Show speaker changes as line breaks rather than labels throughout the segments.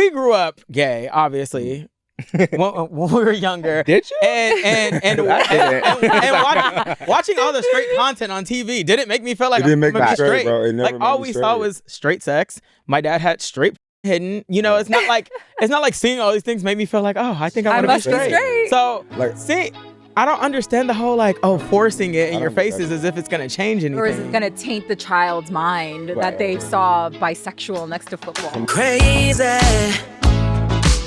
we grew up gay, obviously. when we were younger.
Did you?
And watching all the straight content on TV didn't make me feel like
It didn't make
I'm
me
straight.
bro. It never
Like
made
all
me
we
straight.
saw was straight sex. My dad had straight hidden. You know, it's not like seeing all these things made me feel like, oh, I think I want to be straight. So see, I don't understand the whole like, forcing it in your faces as if it's gonna change anything.
Or is it gonna taint the child's mind that they saw bisexual next to football?
I'm crazy.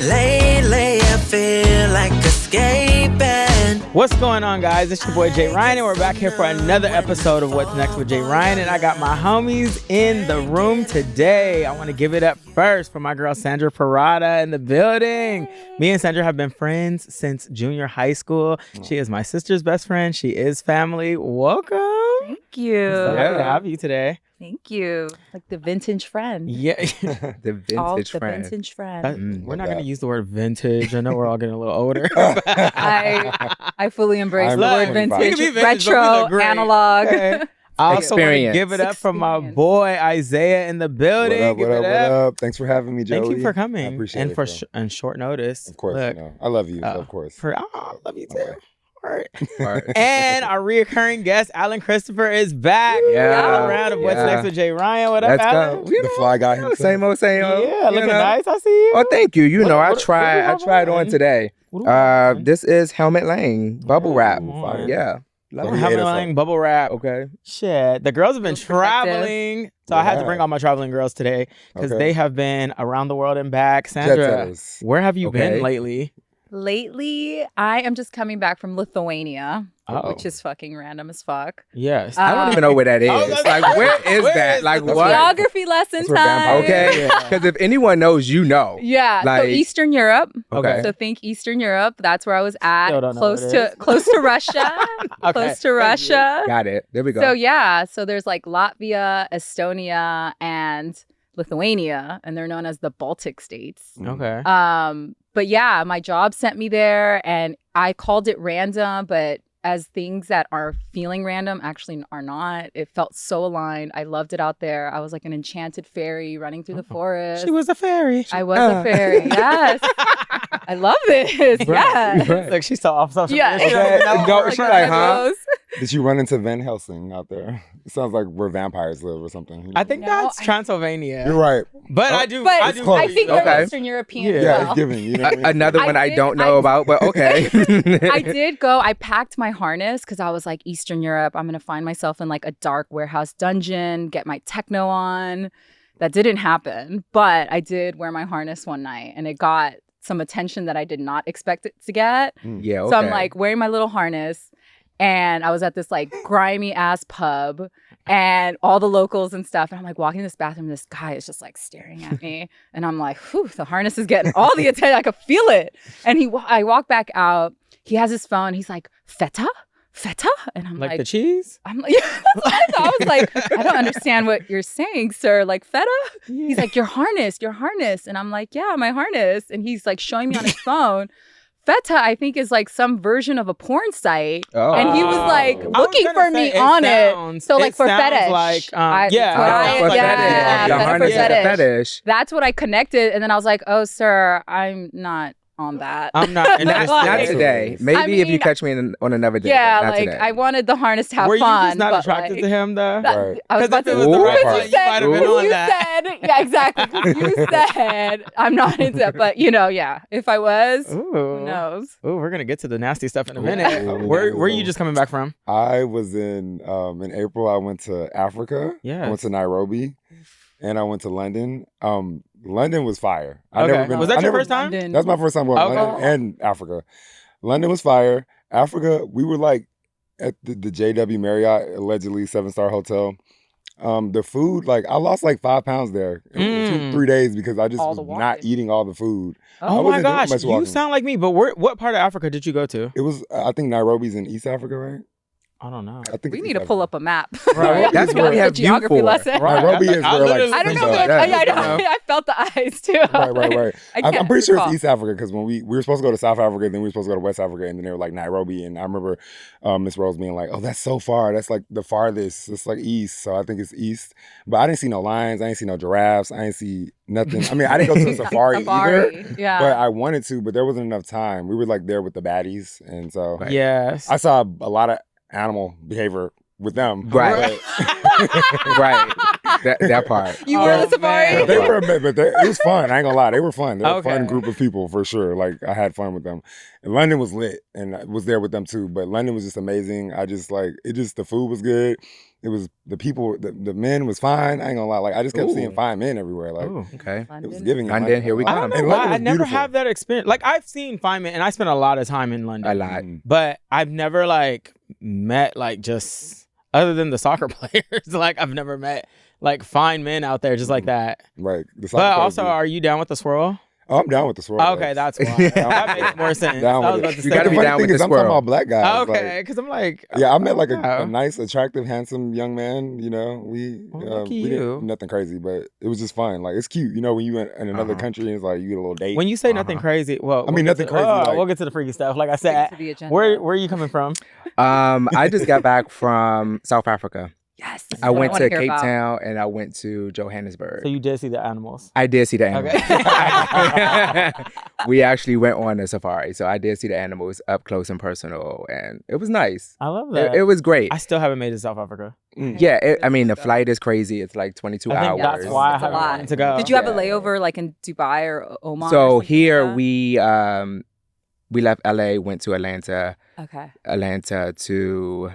Lately, I feel like escaping.
What's going on, guys? It's your boy Jay Ryan, and we're back here for another episode of What's Next with Jay Ryan. And I got my homies in the room today. I want to give it up first for my girl Sandra Parada in the building. Me and Sandra have been friends since junior high school. She is my sister's best friend. She is family. Welcome.
Thank you.
So happy to have you today.
Thank you. Like the vintage friend.
Yeah.
The vintage friend.
We're not going to use the word vintage. I know we're all getting a little older.
I fully embrace the word vintage,
vintage,
retro, analog.
Okay. I also want to give it up for my boy Isaiah in the building.
What up? Thanks for having me, Joey.
Thank you for coming.
I appreciate
and
it.
For short notice.
Of course,
Look,
I love you, of course.
I love you too. All right. And our reoccurring guest, Alan Christopher, is back.
Yeah.
A round of What's Next with Jay Ryan. What up,
Let's
Alan?
go.
The fly guy himself.
Same old.
Yeah, looking nice. I see you.
Oh, thank you. You know, I
what do you have
tried on today. This is Helmet Lang bubble wrap.
Fire.
Yeah.
We're having bubble wrap.
Okay.
Shit. The girls have been traveling. So I had to bring all my traveling girls today because they have been around the world and back. Sandra, where have you been lately?
Lately, I am just coming back from Lithuania, which is fucking random as fuck.
Yes.
I don't even know where that is. Like, where is that? Like, what?
Geography lesson time.
Okay. Because if anyone knows, you know.
Yeah.
Like,
so Eastern Europe.
Okay.
So think Eastern Europe. That's where I was at. Close to Russia.
Okay.
Close to Russia.
Got it. There we go.
So yeah. So there's like Latvia, Estonia, and Lithuania, and they're known as the Baltic states.
Okay.
But yeah, my job sent me there, and I called it random, but as things that are feeling random actually are not. It felt so aligned. I loved it out there. I was like an enchanted fairy running through the forest.
She was a fairy.
I was a fairy. Yes. I love this.
Right.
Yes.
Right. Like she saw off social
media.
She's like, huh?
Did you run into Van Helsing out there? It sounds like where vampires live or something.
I think that's Transylvania.
You're right.
But I
think they're Eastern European as well.
It's giving. You know what I mean?
Another one I don't know about, but okay.
I did go. I packed my harness because I was like, Eastern Europe, I'm going to find myself in like a dark warehouse dungeon, get my techno on. That didn't happen. But I did wear my harness one night, and it got some attention that I did not expect it to get.
Yeah, okay.
So I'm like wearing my little harness. And I was at this like grimy ass pub and all the locals and stuff. And I'm like walking in this bathroom. And this guy is just like staring at me. And I'm like, whew, the harness is getting all the attention. I could feel it. And I walk back out. He has his phone. He's like, feta? And I'm like,
the cheese?
I'm like, yeah, I was like, I don't understand what you're saying, sir. Like feta? Yeah. He's like, your harness. And I'm like, yeah, my harness. And he's like showing me on his phone. Feta, I think, is like some version of a porn site. Oh. And he was like looking for me on it. So like for fetish.
Like,
fetish.
That's what I connected. And then I was like, oh, sir, I'm not on that.
I'm not.
Not today. Maybe if you catch me on another day.
Yeah,
not
like
today.
I wanted the harness to have
fun. Were you just not
but
attracted to him though?
Right.
I was about to. Yeah, exactly. You said I'm not into that, but if I was, who knows?
Ooh, we're gonna get to the nasty stuff in a minute. Where are you just coming back from?
I was in April. I went to Africa.
Yeah.
I went to Nairobi, and I went to London. London was fire.
Was that your first time?
That's my first time going to London and Africa. London was fire. Africa, we were like at the JW Marriott, allegedly 7-star hotel. The food, like I lost like 5 pounds there in 2-3 days because I just was not eating all the food.
Oh my gosh, you sound like me. But what part of Africa did you go to?
It was, I think Nairobi's in East Africa, right?
I don't know.
I think
We
it's
need to
East
pull
Africa.
up a map.
Right.
That's what we have you
geography
for.
lesson.
Nairobi is
I
where like
literally
I don't know.
think
What,
so.
I know. I felt the eyes too.
right. I'm pretty sure it's
recall.
East Africa because when we were supposed to go to South Africa, then we were supposed to go to West Africa, and then they were like Nairobi. And I remember Miss Rose being like, "Oh, that's so far. That's like the farthest. It's like east." So I think it's east. But I didn't see no lions. I didn't see no giraffes. I didn't see nothing. I mean, I didn't go to the safari either.
Yeah.
But I wanted to, but there wasn't enough time. We were like there with the baddies, and so
Yes.
I saw a lot of animal behavior with them.
Right. Right. That part.
You were
Oh,
the safari?
man.
They were, but it was fun. I ain't gonna lie, they were fun. They were a fun
Okay.
group of people for sure. Like I had fun with them. And London was lit, and I was there with them too. But London was just amazing. I just like it. Just the food was good. It was the people. The men was fine. I ain't gonna lie. Like I just kept
Ooh.
seeing fine men everywhere. Like
Ooh.
Okay.
it was giving. in
London, here we
I
come.
don't
And
know why.
London
I
was
never
beautiful.
have that experience. Like I've seen fine men, and I spent a lot of time in London.
A lot.
But I've never like met like just other than the soccer players. Like I've never met like fine men out there just like that.
Right. The soccer
But
players
also,
do.
are you down with the swirl?
Oh, I'm down with the swirl.
Okay, that's why. That makes more sense.
Down
I was
with
about
it.
to
You
say.
gotta
The
be
funny
down
thing
with
is,
the
I'm talking
swirl.
about black guys.
Okay, because I'm like,
Yeah, I met like
oh.
a nice, attractive, handsome young man. You know, we
lucky
we
you.
didn't do nothing crazy, but it was just fun. Like it's cute. You know, when you in another country and it's like you get a little date.
When you say nothing crazy, well,
I mean, nothing crazy, like-
we'll get to the freaky stuff. Like I said,
to the agenda.
where are you coming from?
I just got back from South Africa.
Yes. this is
I
what
went
wanna
to
hear
Cape
about.
Town and I went to Johannesburg.
So you did see the animals.
I did see the animals.
Okay.
We actually went on a safari, so I did see the animals up close and personal, and it was nice.
I love that.
It was great.
I still haven't made it to South Africa.
Yeah, I mean the flight is crazy. It's like 22
I think
hours.
that's why I
That's a
haven't
lot.
wanted to go.
Did you have a
Yeah.
layover like in Dubai or Oman? or
So
something like
here
that?
we left LA, went to Atlanta to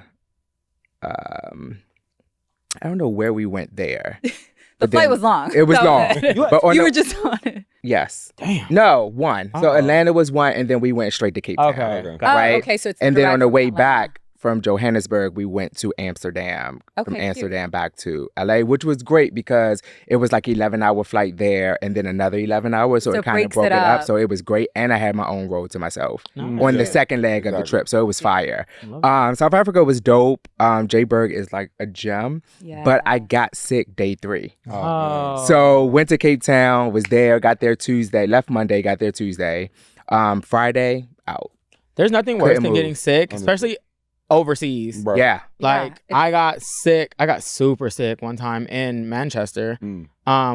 I don't know where we went there.
The
But
flight
then-
was long.
It was
That
long.
it.
But on
you
the-
were just on it.
Yes.
Damn.
No, one. So
Oh.
Atlanta was one, and then we went straight to Cape Town.
Okay.
Okay.
Got it.
Right.
Oh, okay, so it's
And then
direct
on the
from
way
Atlanta.
back from Johannesburg, we went to Amsterdam. From
Okay, cute.
Amsterdam back to LA, which was great because it was like 11-hour flight there and then another 11 hours. So
So
it
it
kind of
breaks
broke
it
it up.
up.
So it was great. And I had my own road to myself
Nice.
on the
Yeah.
second leg of the
Exactly.
trip. So it was fire.
Love it.
South Africa was dope. Jay Berg is like a gem.
Yeah.
But I got sick day 3.
Oh.
So went to Cape Town, was there, got there Tuesday, left Monday, got there Tuesday. Friday, out.
There's nothing worse
Couldn't
than
move.
getting sick, especially overseas.
Bro.
Yeah.
Like
Yeah.
I got sick. I got super sick one time in Manchester,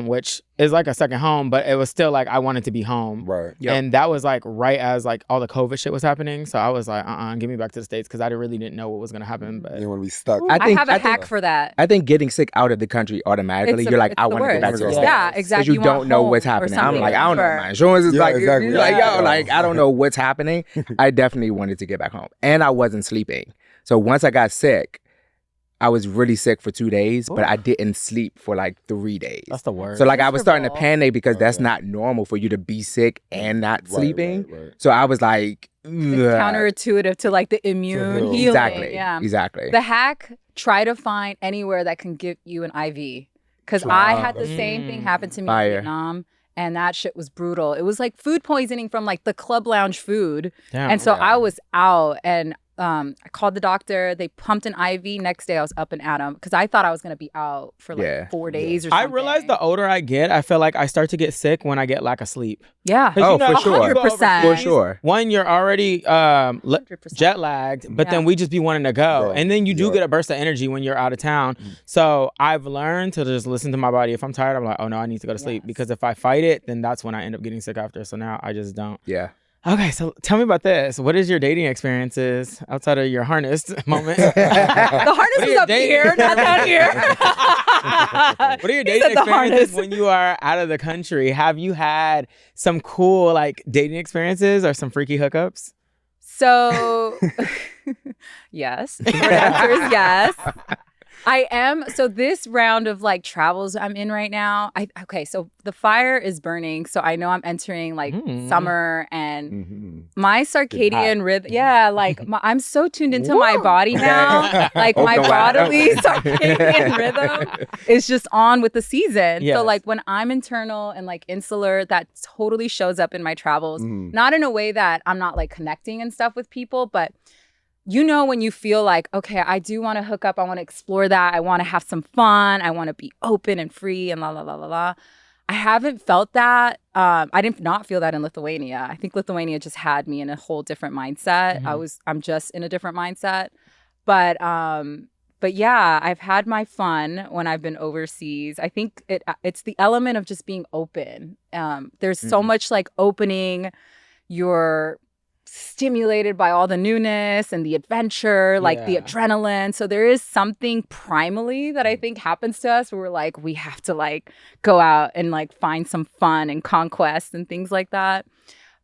which is like a second home, but it was still like I wanted to be home.
Right.
Yep.
And that was like right as like all the COVID shit was happening. So I was like, get me back to the States because I really didn't know what was gonna happen. But
You want to be stuck.
I have a hack for that.
I think getting sick out of the country automatically, you're like, I want to go back to the
worst.
States.
Yeah,
Because
exactly.
you
want
don't know
home
what's
or
happening. I'm
something.
like, I don't know.
Sure.
My insurance is
Yeah,
like,
exactly.
you're like,
Yeah.
yo, like, I don't know what's happening. I definitely wanted to get back home. And I wasn't sleeping. So once I got sick, I was really sick for 2 days, but I didn't sleep for like 3 days.
that's the worst.
So like I was starting to
Miserable.
panic because that's not normal for you to be sick and not sleeping.
Right.
So I was like,
It's
ugh.
counterintuitive to like the immune
heal.
healing.
Exactly.
Yeah.
Exactly.
The hack, try to find anywhere that can give you an IV. Because I had the same thing happen to me
Fire.
in Vietnam. And that shit was brutal. It was like food poisoning from like the club lounge food.
Damn.
And so I was out and I called the doctor. They pumped an IV. Next day I was up and at 'em because I thought I was going to be out for like
Yeah.
4 days or
I
something.
realize the older I get, I feel like I start to get sick when I get lack of sleep.
Yeah.
'Cause
Oh,
you know,
for sure.
when you go
100%.
For
overseas,
sure.
One, you're already
100%.
jet lagged, but
Yeah.
then we just be wanting to go.
Right.
And then you do
Yeah.
get a burst of energy when you're out of town. So I've learned to just listen to my body. If I'm tired, I'm like, oh no, I need to go to sleep.
Yes.
Because if I fight it, then that's when I end up getting sick after. So now I just don't.
Yeah.
Okay, so tell me about this. What is your dating experiences outside of your harness moment?
The harness
What are
is
your
up
dating-
here, not down here.
What are your
He
dating
said the
experiences
harness.
when you are out of the country? Have you had some cool like dating experiences or some freaky hookups?
So, yes. The short answer is yes. I am. So this round of like travels I'm in right now. Okay. So the fire is burning. So I know I'm entering like summer and my circadian rhythm. Yeah. Like I'm so tuned into my body now. Like my
Open wide
bodily
open.
circadian rhythm is just on with the season.
Yes.
So like when I'm internal and like insular, that totally shows up in my travels. Not in a way that I'm not like connecting and stuff with people, but you know, when you feel like, okay, I do want to hook up, I want to explore that, I want to have some fun, I want to be open and free and la la la la la. I haven't felt that. I did not feel that in Lithuania. I think Lithuania just had me in a whole different mindset. I'm just in a different mindset. But yeah, I've had my fun when I've been overseas. I think it's the element of just being open. There's so much like opening. You're stimulated by all the newness and the adventure, like the adrenaline. So there is something primally that I think happens to us where we're like, we have to like go out and like find some fun and conquest and things like that.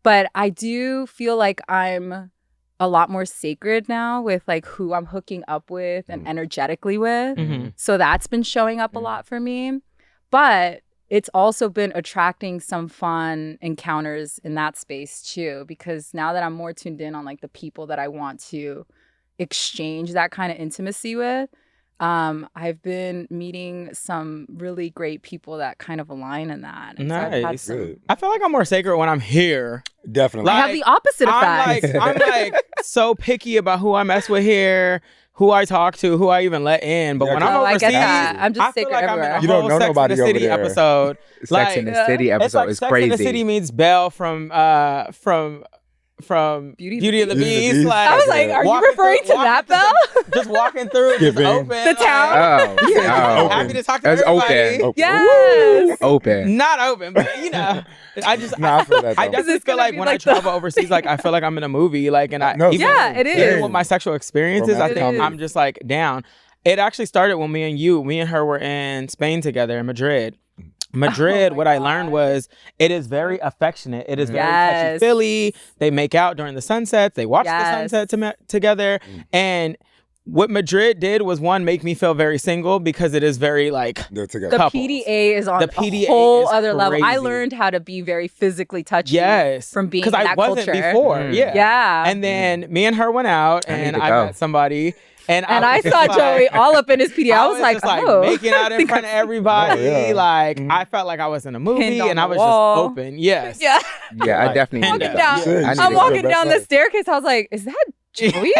But I do feel like I'm a lot more sacred now with like who I'm hooking up with and energetically with. So that's been showing up a lot for me. But it's also been attracting some fun encounters in that space too, because now that I'm more tuned in on like the people that I want to exchange that kind of intimacy with, I've been meeting some really great people that kind of align in that. And
Nice.
so I've had
I feel like I'm more sacred when I'm here.
Definitely.
I have the opposite effect.
I'm like so picky about who I mess with here, who I talk to, who I even let in. But when I'm
I
overseas,
get that. I'm just
I feel
sacred
like
everywhere.
I'm in
You
a
don't
whole
know
Sex
nobody
in the
over
City
there.
episode.
Sex in the City
It's
episode
like
is
Sex
crazy.
in the City meets Belle from Beauty and the Beast. Like,
I was like, are you
walking
referring
through-
to that,
walking
Belle?
through- Just walking through, just
Skipping.
open.
The town?
Oh,
Happy to talk to
It's
everybody.
open.
Yes.
Open.
Not open, but you know, I just
Nah, I feel that,
I
though.
definitely
It's
feel
gonna
like
be
when
like
I travel overseas, like I feel like I'm in a movie, like, and I
No,
even,
Yeah, it is.
even with my sexual experiences, I
Romantic
think
comedy.
I'm just like down. It actually started when me and her were in Spain together in Madrid. Madrid, what I learned was it is very affectionate. It is very
Yes.
touchy-feely. They make out during the sunsets. They watch the
Yes.
sunset together. And what Madrid did was, one, make me feel very single because it is very like
They're together.
The
couples.
PDA is on
The PDA
a whole
is
other level. I
crazy.
learned how to be very physically touchy
Yes,
from being in
because I
that
wasn't
culture.
before. Yeah,
Yeah.
And then me and her went out,
I need
and
to
I
go.
met somebody, and
I
was
saw
just
Joey all up in his PDA. I was like,
just like
oh.
making out in front of everybody.
Oh, yeah.
Like I felt like I was in a movie,
Pinned on
and I
the
was
wall.
just open. Yes.
Yeah.
Yeah, I
Like,
definitely
pinned
need
up.
to
down.
go.
You should.
I need
I'm
to go.
walking
Best
down the
friend.
staircase. I was like, is that Joey?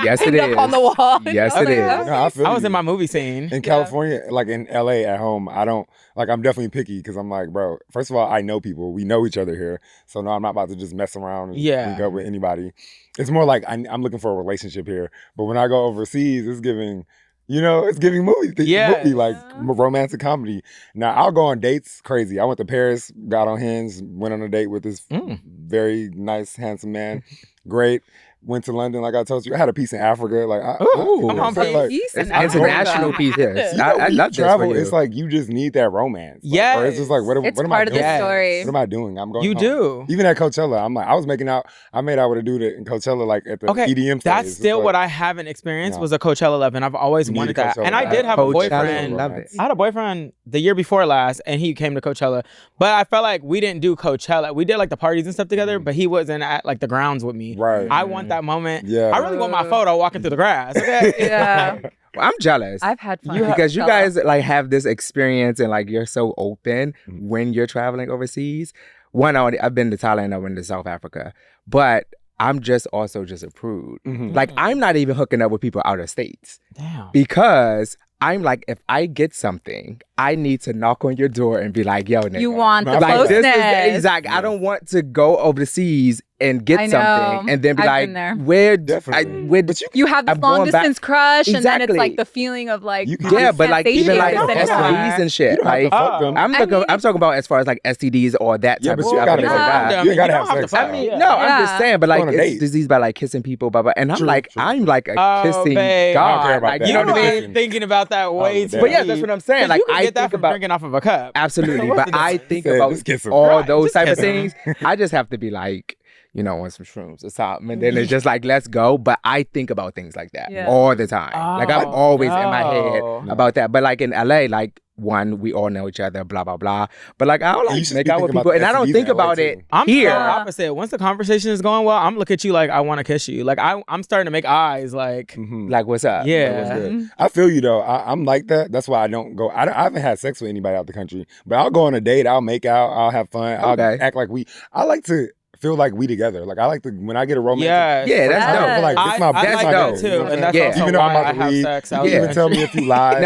Yes, it
Pinned up
is.
on the wall.
Yes,
I was
it
like,
is.
No, I feel
I was
you.
in my movie scene.
In California, like in LA at home, I don't like. I'm definitely picky because I'm like, bro. First of all, I know people. We know each other here, so no, I'm not about to just mess around and link up with anybody. It's more like I'm looking for a relationship here. But when I go overseas, it's giving. You know, it's giving movie, movie like romantic comedy. Now I'll go on dates, crazy. I went to Paris, got on Hinge, went on a date with this very nice, handsome man. Great. Went to London, like I told you. I had a piece in Africa. Like,
Ooh, come on,
I'm saying, like,
Peace
It's
in Africa.
international pieces.
you know,
I
when you
love this
travel.
for you.
It's like you just need that romance. Like, or it's just like, what am
It's
I
part of
doing?
the story.
What am I doing? I'm going.
You
home.
do.
Even at Coachella, I'm like, I was making out. I made out with a dude in Coachella, like at the EDM.
That's
stage. It's
still
like,
what I haven't experienced
No.
was a Coachella Love, and I've always
You need
wanted
a
that.
Coachella
And I
Love.
did have a
Coachella,
boyfriend.
love it.
I had a boyfriend the year before last, and he came to Coachella. But I felt like we didn't do Coachella. We did like the parties and stuff together, but he wasn't at like the grounds with me.
Right.
I want that moment.
Yeah.
I really want my photo walking through the grass. Okay.
Yeah.
Well, I'm jealous.
I've had fun.
Because you
Coachella.
guys like have this experience and like you're so open when you're traveling overseas. One, I've been to Thailand, I've been to South Africa, but I'm just also just a prude. Like I'm not even hooking up with people out of states
Damn.
because I'm like, if I get something, I need to knock on your door and be like, yo, nigga.
You want the
like
closeness.
this is exactly. I don't want to go overseas and get
I know.
something and then be
I've
like,
been there.
where?
Definitely.
Where?
But
You have this
I'm
long
going back-
distance crush, and then it's
Exactly.
like the feeling of like,
You can-
Yeah, but like even like
sensation
don't have to
STDs and
You
shit.
don't have to
Like
fuck them.
I'm talking about as far as like STDs or that
Yeah,
type
but
of
you
shit.
gotta
I
fuck
forgot.
them. You gotta have
don't
sex.
to
I
fuck.
mean,
Yeah.
no, I'm
Yeah.
just saying, but like
Go on a
it's
date.
disease by like kissing people, blah blah. And I'm
True,
like,
true.
I'm like a
Oh,
kissing
babe.
god.
I don't care about
like,
that.
you know what I
I'm
mean?
not
thinking about that way
Oh,
too.
But yeah, that's what I'm saying.
'Cause
Like
you can
I
get that
think
from
about
drinking off of a cup.
absolutely,
What's
but
the
I
difference?
think
Said,
about
just kiss 'em.
all
Right,
those
just
type of
kiss 'em.
things. I just have to be like, you know, on some shrooms or something, and then it's just like, let's go. But I think about things like that
Yeah.
all the time. Like I'm
Oh,
always in my
no.
head about that. But like in LA, like one, we all know each other, blah blah blah. But like I don't
you
like
should
make
be
out with
thinking
people,
about
and I don't
STDs
think
in LA
about it
too.
I'm
here.
so opposite. Once the conversation is going well, I'm look at you like I want to kiss you. Like I'm starting to make eyes. Like
Like what's up?
yeah.
What's good? I feel you though. I'm like that. That's why I don't go. I haven't had sex with anybody out the country, but I'll go on a date. I'll make out. I'll have fun. I'll
Okay.
act like I like to feel like we together. Like I like to when I get a romance.
Yeah, that's
I feel like
dope.
this is my
I
best
like
time
that
ever,
too,
you know?
and that's
Yeah.
also
Even though I'm
why
about
I
to
have
leave,
sex.
you can even tell me if you lie.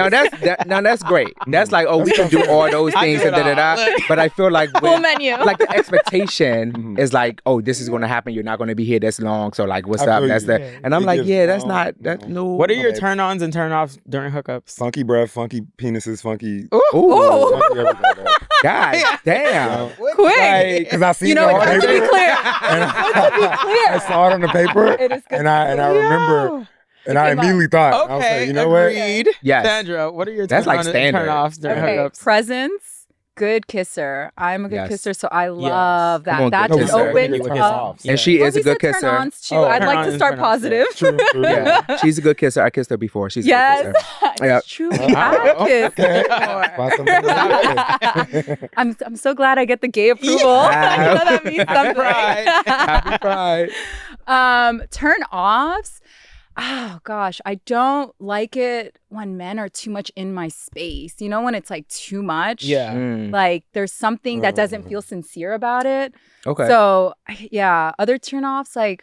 Now that's great. That's like, oh, we can do all those
I
things
do
and
it
da
all.
da da. But I feel like
Full menu.
like the expectation is like, oh, this is going to happen. You're not going to be here this long. So like, what's
I
up?
feel
That's
you.
that. And I'm
It
like,
gives-
yeah, that's
no,
not that. No.
What are your
Okay.
turn-ons and turn-offs during hookups?
Funky breath, funky penises, funky.
Ooh,
Funky everything.
God damn.
Quick.
Because I seen
You know,
it on
to be
paper.
clear.
I saw it on the paper.
It is good
and I remember. And I
came up.
immediately thought, I was
Okay,
like, you know what?
agreed.
Yes.
Sandra, what are your
That's like
turn-ons and
standard.
turn-offs during
Okay,
hookups?
presents, good kisser. I'm a good
Yes.
kisser, so I love
Come
that.
on,
That
good
just
kisser.
opens
Good
up.
kiss-offs.
And she
Well,
is a
we
good
said
kisser.
turn-ons too.
Oh,
I'd like
turn-ons
to
and
start
turn-offs,
positive.
True.
Yeah, she's a good kisser. I kissed her before. She's a
Yes,
good kisser. Yeah.
it's true. I kissed before.
Find something
I'm so glad I get the gay approval.
Yeah.
I know that means something.
Happy Pride.
Turn offs. Oh gosh, I don't like it when men are too much in my space. You know, when it's like too much.
Yeah.
Mm.
Like there's something that doesn't feel sincere about it.
Okay.
So yeah, other turn offs, like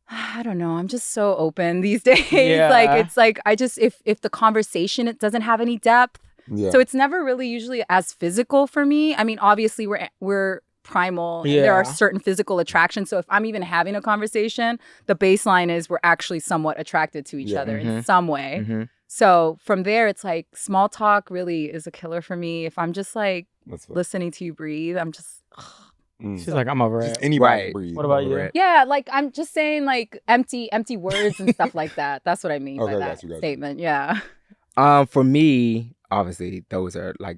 I don't know. I'm just so open these days.
Yeah.
Like it's like I just if the conversation it doesn't have any depth.
Yeah.
So it's never really usually as physical for me. I mean, obviously we're primal and there are
Yeah.
certain physical attractions. So if I'm even having a conversation, the baseline is we're actually somewhat attracted to each
Yeah.
other in some way.
Mhm.
So from there, it's like small talk really is a killer for me. If I'm just like
That's what-
listening to you breathe, I'm just
Mm.
She's like, I'm over
Just
it.
anybody
Right.
can breathe.
What about you?
Over it.
yeah, like I'm just saying like empty words and stuff like that. That's what I mean
Okay,
by
got
that
you.
statement. Yeah.
For me, obviously, those are like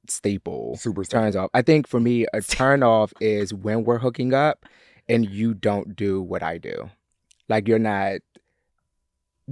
staple
Super
turns off. I think for me, a turn off is when we're hooking up and you don't do what I do. Like you're not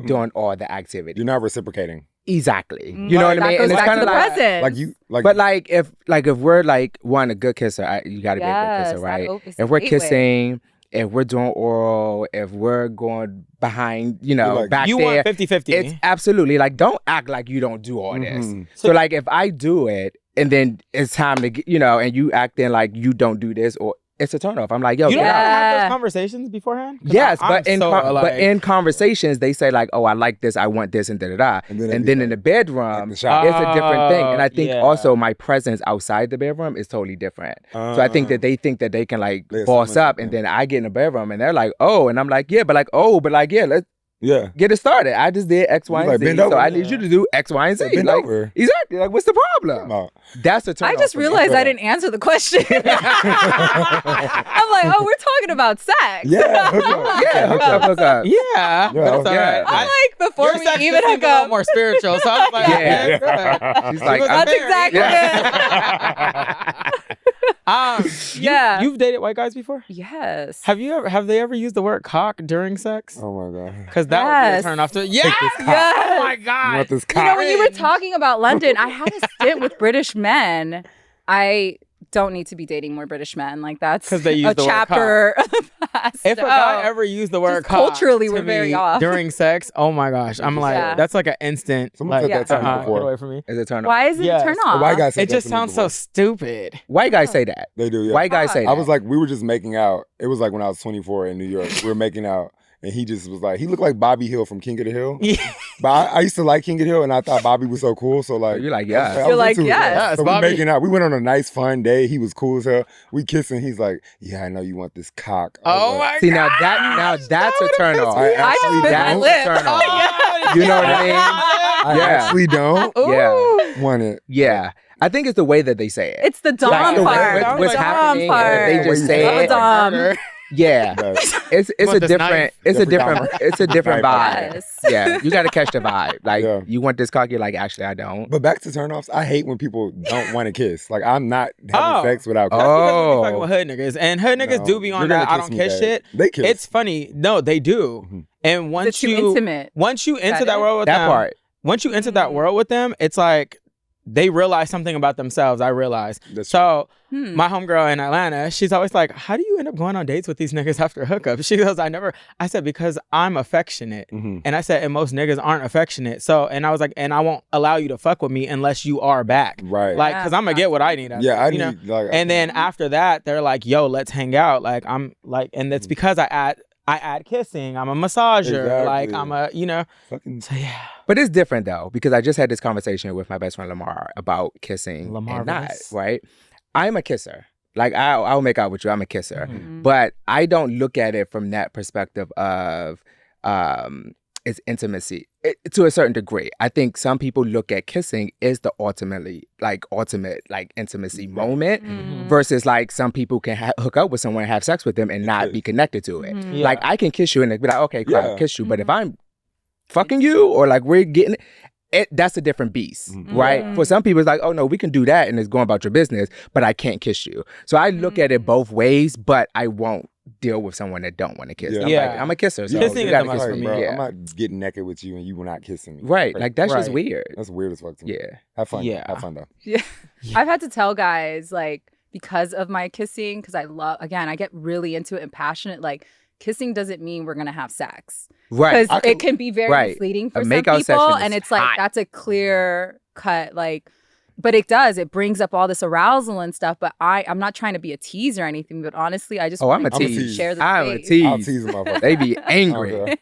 doing all the activity.
You're not reciprocating.
Exactly. You know what I
That
mean?
goes
And it's
back
kind
to
of
the
like,
present.
Like you, like.
but like if we're like one a good kisser, you got to be a good
Yes,
kisser,
that
right?
opens
If we're
the gateway.
kissing, if we're doing oral, if we're going behind,
You're like-
back
You
there,
want 50-50.
it's absolutely like don't act like you don't do all this.
Mhm.
So like if I do it and then it's time to get, and you acting like you don't do this or it's a turn off. I'm like, yo,
You
get
don't
out.
have
Yeah.
those conversations beforehand? 'Cause
Yes,
I'm
but
so,
in conversations they say like, oh, I like this, I want this, and da da da.
And then
And
it'd be
then in the bedroom,
the
it's
shop.
a different thing. And I think
yeah.
also my presence outside the bedroom is totally different. So I think that they think that they can like
They
boss
assume
up,
something.
and then I get in the bedroom and they're like, oh, and I'm like, yeah, but let's
Yeah.
get it started. I just did X, Y,
You
and
like,
Z.
bend
So
over.
I need you to do X, Y, and Z.
Bend
Like,
over.
exactly. Like, what's the problem?
No.
That's the turn.
I just realized I didn't answer the question. I'm like, oh, we're talking about sex.
Yeah. Hook up.
Yeah, hook up.
Yeah.
Yeah,
But it's all
yeah.
right.
I'm like, before
Your
we
sex
even
just seemed
hook
a little
up.
more spiritual. So I was like,
Yeah.
yeah. good.
She's like,
was
That's
married.
exactly Yeah.
You've dated white guys before?
Yes.
Have they ever used the word cock during sex?
Oh my god.
Because that would be a
Yes.
turn off to yeah.
Yes.
Oh my
You
god.
want this
You know,
cock?
when you were talking about London, I had a stint with British men. I don't need to be dating more British men. Like that's
'Cause they use
a
the word
chapter of the past.
If a guy
Oh.
ever used the word
Just
cock
culturally,
to
we're very
me
off.
during sex, oh my gosh, I'm like
Yeah.
that's like an instant.
Someone
Like,
said that to me
get
before.
away from me.
Is a turn off.
Why is it
Yes.
a turn
A
off?
white guy said
It
that
just
to me
sounds so
before.
stupid.
White guys say that.
They do, yeah.
White guys say that.
I was like, we were just making out. It was like when I was 24 in New York. We were making out. And he just was like, he looked like Bobby Hill from King of the Hill.
Yeah.
But I used to like King of the Hill, and I thought Bobby was so cool. So like,
You're like,
I
yeah.
was
You're like,
into it.
yes.
Yes,
So we
Bobby.
making out. We went on a nice fun day. He was cool as hell. We kissing. He's like, yeah, I know you want this cock. I was
Oh
like,
my
See
god.
now that's a turn off.
I
I just
actually
bit my
don't.
lip.
Turn off.
Oh,
You know what I mean?
I
Yeah.
actually don't
Yeah.
want it.
Yeah. I think it's the way that they say it.
It's the dom
Like, the way-
part.
what's
The
happening,
dom
and
part.
they just say
Love
it.
a dom.
Yeah.
But
It's
want
a
this
different
knife?
it's a
Different
different it's a different vibe.
Yes.
Yeah. You gotta catch the vibe. Like
Yeah.
you want this cock, you're like, actually I don't.
But back to turnoffs, I hate when people don't want to kiss. Like I'm not having
Oh.
sex without
That's
kissing.
because we be
Oh.
fucking with hood niggas, and hood niggas
No,
do be
you're
on
gonna
that I
kiss
don't
me,
kiss
babe.
shit.
They kiss.
It's funny. No, they do.
Mhm.
And once
It's too intimate.
once you enter
That
that
it?
world with
That
them,
part.
once you enter that world with them, it's like they realize something about themselves. I realize.
That's
So my homegirl in Atlanta, she's always like, how do you end up going on dates with these niggas after hookups? She goes, I said, because I'm affectionate. And I said, and most niggas aren't affectionate. So, and I was like, and I won't allow you to fuck with me unless you are back.
Right.
Like, cause I'm gonna get what I need.
Yeah, I
you know?
need like.
And then after that, they're like, yo, let's hang out. Like, I'm like, and it's because I add kissing. I'm a massager.
Exactly.
Like, I'm a, you know.
fucking,
So yeah.
But it's different though, because I just had this conversation with my best friend Lamar about kissing
Lamar
and not,
Burruss.
right? I'm a kisser. Like I'll make out with you. I'm a kisser, but I don't look at it from that perspective of it's intimacy to a certain degree. I think some people look at kissing as the ultimate intimacy moment, versus like some people can hook up with someone and have sex with them and not be connected to it.
Yeah.
Like I can kiss you and be like, okay, cool,
Yeah.
I'll kiss you, but if I'm fucking you or like we're getting it, that's a different beast, right? For some people, it's like, oh no, we can do that and it's going about your business, but I can't kiss you. So I look at it both ways, but I won't deal with someone that don't want to kiss.
Yeah.
I'm,
Yeah.
like, I'm a kisser, so
Kissing
you
is
gotta
the
kiss
most
me.
for me.
bro,
Yeah.
I'm not getting naked with you and you were not kissing me.
Right, like that's just
Right.
weird.
That's weird as fuck to me.
Yeah.
Have fun.
Yeah.
Have fun though.
Yeah. I've had to tell guys, like, because of my kissing, because I get really into it and passionate. Like, kissing doesn't mean we're going to have sex.
Right.
Because it can be very
right.
misleading for
A
some
makeout
people.
session
And
is
it's like,
hot.
that's a clear cut, like, but it does. It brings up all this arousal and stuff. But I'm not trying to be a tease or anything. But honestly, I just
Oh, I'm
want
a
to
tease.
share the
I'm a
space.
I'll
tease.
tease them motherfucker.
They be angry.
Okay.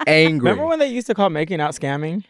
Angry.
Remember when they used to call making out scamming?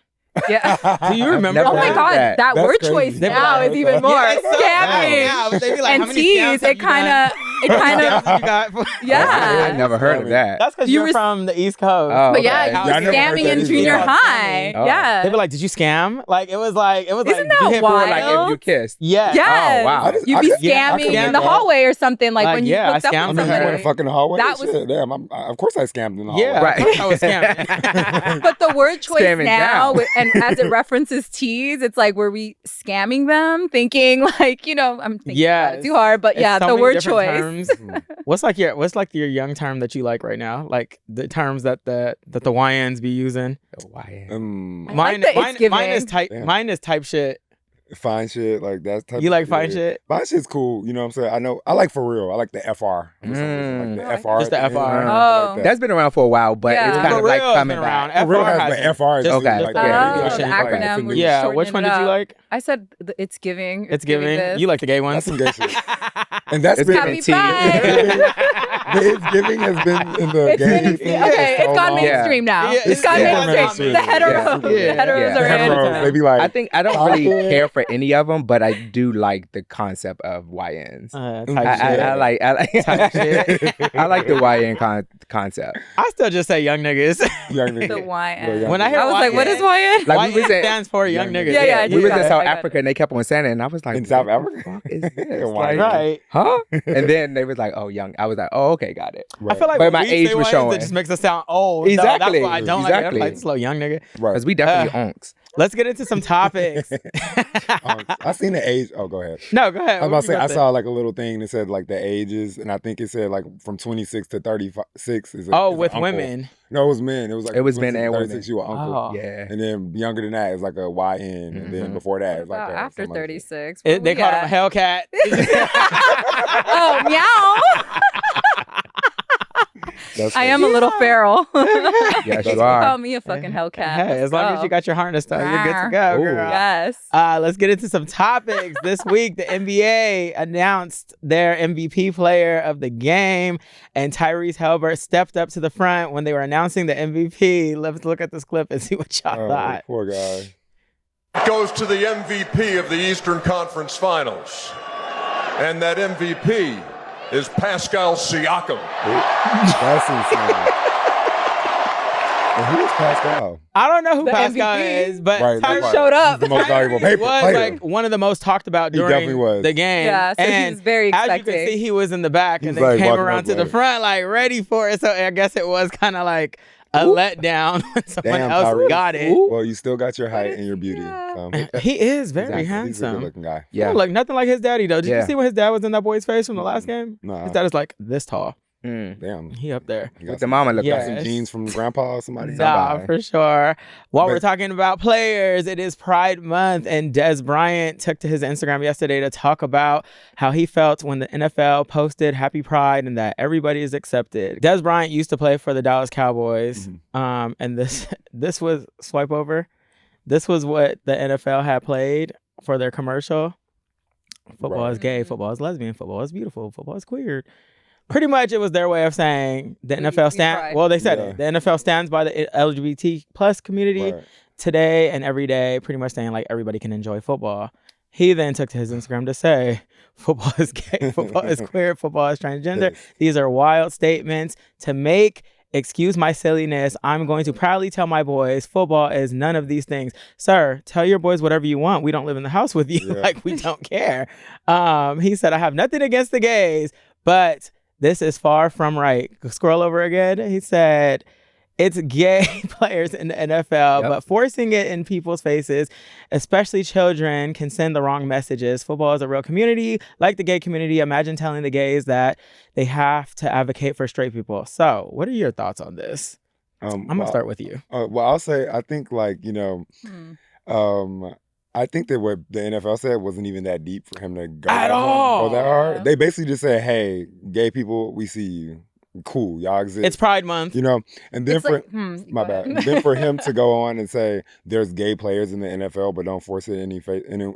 Yeah.
Do you remember?
never
Oh my
heard
God,
that.
that
That's
word
crazy.
choice
They be
now
like,
is even more
Yeah, it's so bad.
scamming.
Yeah, but they be like, how
And
many scams
tease,
have
it
you done?
kind of,
You got-
yeah.
I never heard of that.
That's because
You
you're
were-
from the East Coast.
Oh,
But
okay.
yeah,
Yeah, I
you
never
were
heard
scamming
that
in
either.
junior
Yeah.
high.
Oh.
Yeah.
They be like, did you scam? Like, it was like,
Isn't
like,
that
you hit
Or
wild?
like if you kissed.
Yeah.
Yes.
Oh, wow.
You'd be
Yeah, I
scamming
could
in
get
the
that.
hallway or something, like
Like,
when you
yeah, I
hooked up
scammed
with
I mean, you
somebody.
want to fuck in the hallway?
That was-
Shit, damn, of course I scammed in the hallway.
Yeah,
Right.
of course I was scamming.
But the word choice
Scamming
now,
down.
and as it references tease, it's like, were we scamming them? Thinking like, I'm thinking about it too hard, but
It's
yeah,
so
the
many
word
different
choice.
terms. What's your young term that you like right now? Like the terms that the YNs be using.
Why?
I like the it's giving.
Mine is type shit.
Fine shit, like that's type
You
of
like fine shit?
Fine shit's cool, you know what I'm saying? I know, I like for real. I like the FR. For some reason, like the FR.
Just the
at
FR.
end.
Oh.
I like that.
That's been around for a while, but
Yeah.
it's kind
For
of like
real, it's
coming
been
back.
around.
For real
FR
has
has
the FR. is
just
Okay.
like
the-
that.
Oh,
It's
the
like-
acronym.
it's
We're
Yeah,
shortening
which one
it
did you
up.
like?
I said it's giving.
It's giving.
this.
You like the gay
That's
ones?
some gay shit. And that's
It's
been
giving
Happy
tea.
Pride.
the It's giving has been in the
It's
game.
been okay. It's gone mainstream now.
Yeah,
It's gone
yeah,
mainstream. The heteros,
yeah.
the heteros
Yeah.
are in.
Heteros, they be like,
I don't really care for any of them, but I do like the concept of YNs.
Type
I like
Type shit.
I like the YN concept.
I still just say young niggas.
young nigga.
The YN.
When I hear
I was like,
YN,
what is YN?
Like we
YN
was in,
stands for young
Young
niggas.
Yeah, yeah, I
we was
got
in
it.
South
I got
Africa and they kept on saying it, and I was like,
In South
what
Africa?
the fuck is this?
Why?
Like,
Right.
huh? And then they was like, oh, young. I was like, oh, okay, got it.
I feel like
But
when
my
we
age
say
was
YNs,
showing.
it just makes us sound old.
Exactly.
No, that's why I don't like it. I'm
Exactly.
like, slow young nigga.
Right.
Because we definitely onks.
Let's get into some topics.
I seen the age. Oh, go ahead.
No, go ahead.
I was about to
What
say,
you
I
say?
saw like a little thing that said like the ages, and I think it said like from 26 to 36 is
Oh,
is
with
uncle.
women.
No, it was men. It was like
It was men
26 to
and
36, you were uncle.
Oh.
Yeah.
And then younger than that is like a YN, and then before that it's like
About after
some other shit.
36.
They called him a Hellcat.
Oh, meow.
That's
I
crazy.
am a little feral.
Yes, you are.
Call me a fucking Hellcat.
Hey, as long as you got your harness though, you're good to go,
Ooh.
girl.
Yes.
Let's get into some topics. This week, the NBA announced their MVP player of the game, and Tyrese Halliburton stepped up to the front when they were announcing the MVP. Let's look at this clip and see what y'all
Oh,
thought.
poor guy.
Goes to the MVP of the Eastern Conference Finals. And that MVP is Pascal Siakam.
That's insane. And who is Pascal?
I don't know who
The
Pascal
MVP?
is, but
Right,
Tyrese
that's
showed up.
He's the most valuable
Tyrese
paper
was
player.
like one of the most talked about
He
during
definitely was.
the game.
Yeah, so he
and
was very
as you
expecting.
can see, he was in the back
He
and
was
then
like
came
walking
around
up
to the
like-
front, like ready for it. So I guess it was kind of like a letdown when someone
Damn,
else
Tyrese.
got it.
Well, you still got your height and your beauty. So.
He is very
Exactly.
He's a
handsome.
good-looking guy.
Yeah,
Yeah.
look, nothing like his daddy though. Did you
Yeah.
see what his dad was in that boy's face from the last game?
No.
His dad is like this tall.
Damn.
He up there.
You got
What the mama look
Yeah.
got some
Yes.
jeans from grandpa or somebody?
Nah,
Somebody.
for sure. While we're
But-
talking about players, it is Pride Month, and Dez Bryant took to his Instagram yesterday to talk about how he felt when the NFL posted Happy Pride and that everybody is accepted. Dez Bryant used to play for the Dallas Cowboys, and this was swipe over. This was what the NFL had played for their commercial. Football is gay, football is lesbian, football is beautiful, football is queer. Pretty much it was their way of saying the NFL stands.
tried.
Well, they said
Yeah.
it. The NFL stands by the LGBT plus community
Right.
today and every day, pretty much saying like everybody can enjoy football. He then took to his Instagram to say football is gay, football is queer, football is transgender.
Yes.
These are wild statements to make. Excuse my silliness. I'm going to proudly tell my boys football is none of these things. Sir, tell your boys whatever you want. We don't live in the house with you.
Yeah.
Like, we don't care. He said, I have nothing against the gays, but this is far from right. Scroll over again. He said, it's gay players in the NFL, but forcing it in people's faces, especially children, can send the wrong messages. Football is a real community, like the gay community. Imagine telling the gays that they have to advocate for straight people. So, what are your thoughts on this? I'm going to start with you.
Well, I'll say, I think, like, I think that what the NFL said wasn't even that deep for him to go
At
that
all.
Go that hard. They basically just said, hey, gay people, we see you. Cool, y'all exist.
It's Pride Month.
And then
It's
for
like,
my
go
bad.
ahead.
Then for him to go on and say there's gay players in the NFL, but don't force it in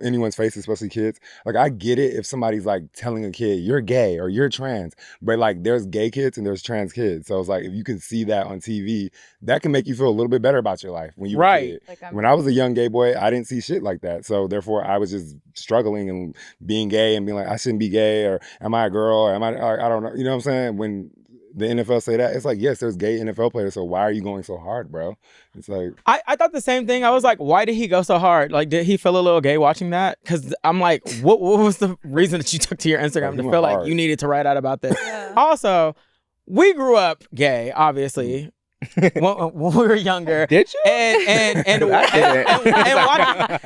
anyone's face, especially kids. Like, I get it if somebody's like telling a kid you're gay or you're trans, but like there's gay kids and there's trans kids. So it's like if you can see that on TV, that can make you feel a little bit better about your life when you were a
Right.
kid.
Like,
When I was a young gay boy, I didn't see shit like that. So therefore, I was just struggling and being gay and being like, I shouldn't be gay, or am I a girl, or am I don't know. You know what I'm saying? When the NFL say that, it's like, yes, there's gay NFL players, so why are you going so hard, bro? It's like,
I thought the same thing. I was like, why did he go so hard? Like, did he feel a little gay watching that? Because I'm like, what was the reason that you took to your Instagram
he
to
went
feel like
hard.
you needed to write out about this? Also, we grew up gay, obviously, when we were younger.
Did you?
And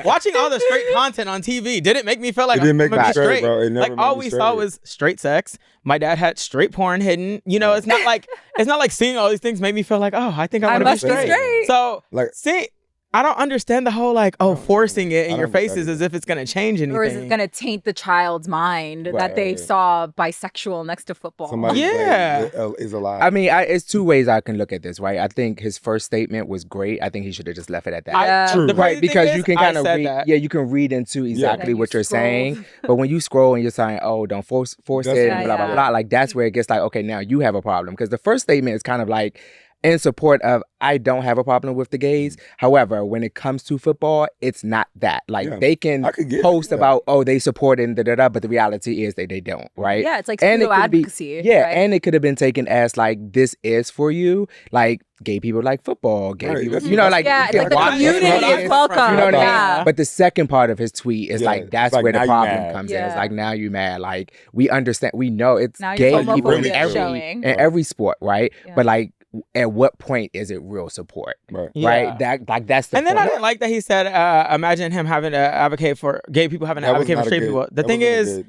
watching all the straight content on TV didn't make me feel like
It didn't make
I'm gonna
me
be
straight, bro. It never
Like
made
all
me
we saw
straight.
was straight sex. My dad had straight porn hidden. It's not like seeing all these things made me feel like, oh, I think I
I
want to be
must be
straight.
straight.
So
Like-
see, I don't understand the whole like, forcing it in
I
your
don't get that
faces
either.
as if it's gonna change anything.
Or is it going to taint the child's mind that they
Right.
saw bisexual next to football?
somebody
Yeah.
is alive.
I mean, it's two ways I can look at this, right? I think his first statement was great. I think he should have just left it at that.
Yeah.
True.
The crazy
Right,
thing
because
is,
you can
I
kind of
said
read,
that.
you can read into exactly
Then
what
you
you're
scroll.
saying. But when you scroll and you're saying, oh, don't force
That's
it,
right.
and blah, blah,
Yeah.
blah, like that's where it gets like, okay, now you have a problem. Because the first statement is kind of like in support of, I don't have a problem with the gays. However, when it comes to football, it's not that. Like
Yeah.
they can
I could get it,
post
yeah.
about, oh, they support and da-da-da, but the reality is they don't, right?
Yeah, it's like
And it
pseudo
could be-
advocacy.
Yeah,
right?
and it could have been taken as like, this is for you. Like, gay people like football. Gay
Right,
people,
that's-
you know, like,
yeah,
you
it's like
can
the
watch
community
it.
is welcome.
You know what I mean?
Yeah.
But the second part of his tweet is
Yeah,
like, that's
it's like,
where
now
the
you
problem
mad.
comes in.
Yeah.
It's like, now you mad. Like, we understand, we know it's
Now
gay
your
people in
homophobia
every,
showing.
in every sport, right?
Yeah.
But like, at what point is it real support?
Right.
Yeah.
Right? That's the
And then I
point.
didn't like that he said, imagine him having to advocate for gay people, having to
That was
advocate for
not a
straight
good-
people. The
that
thing
wasn't a
is,
good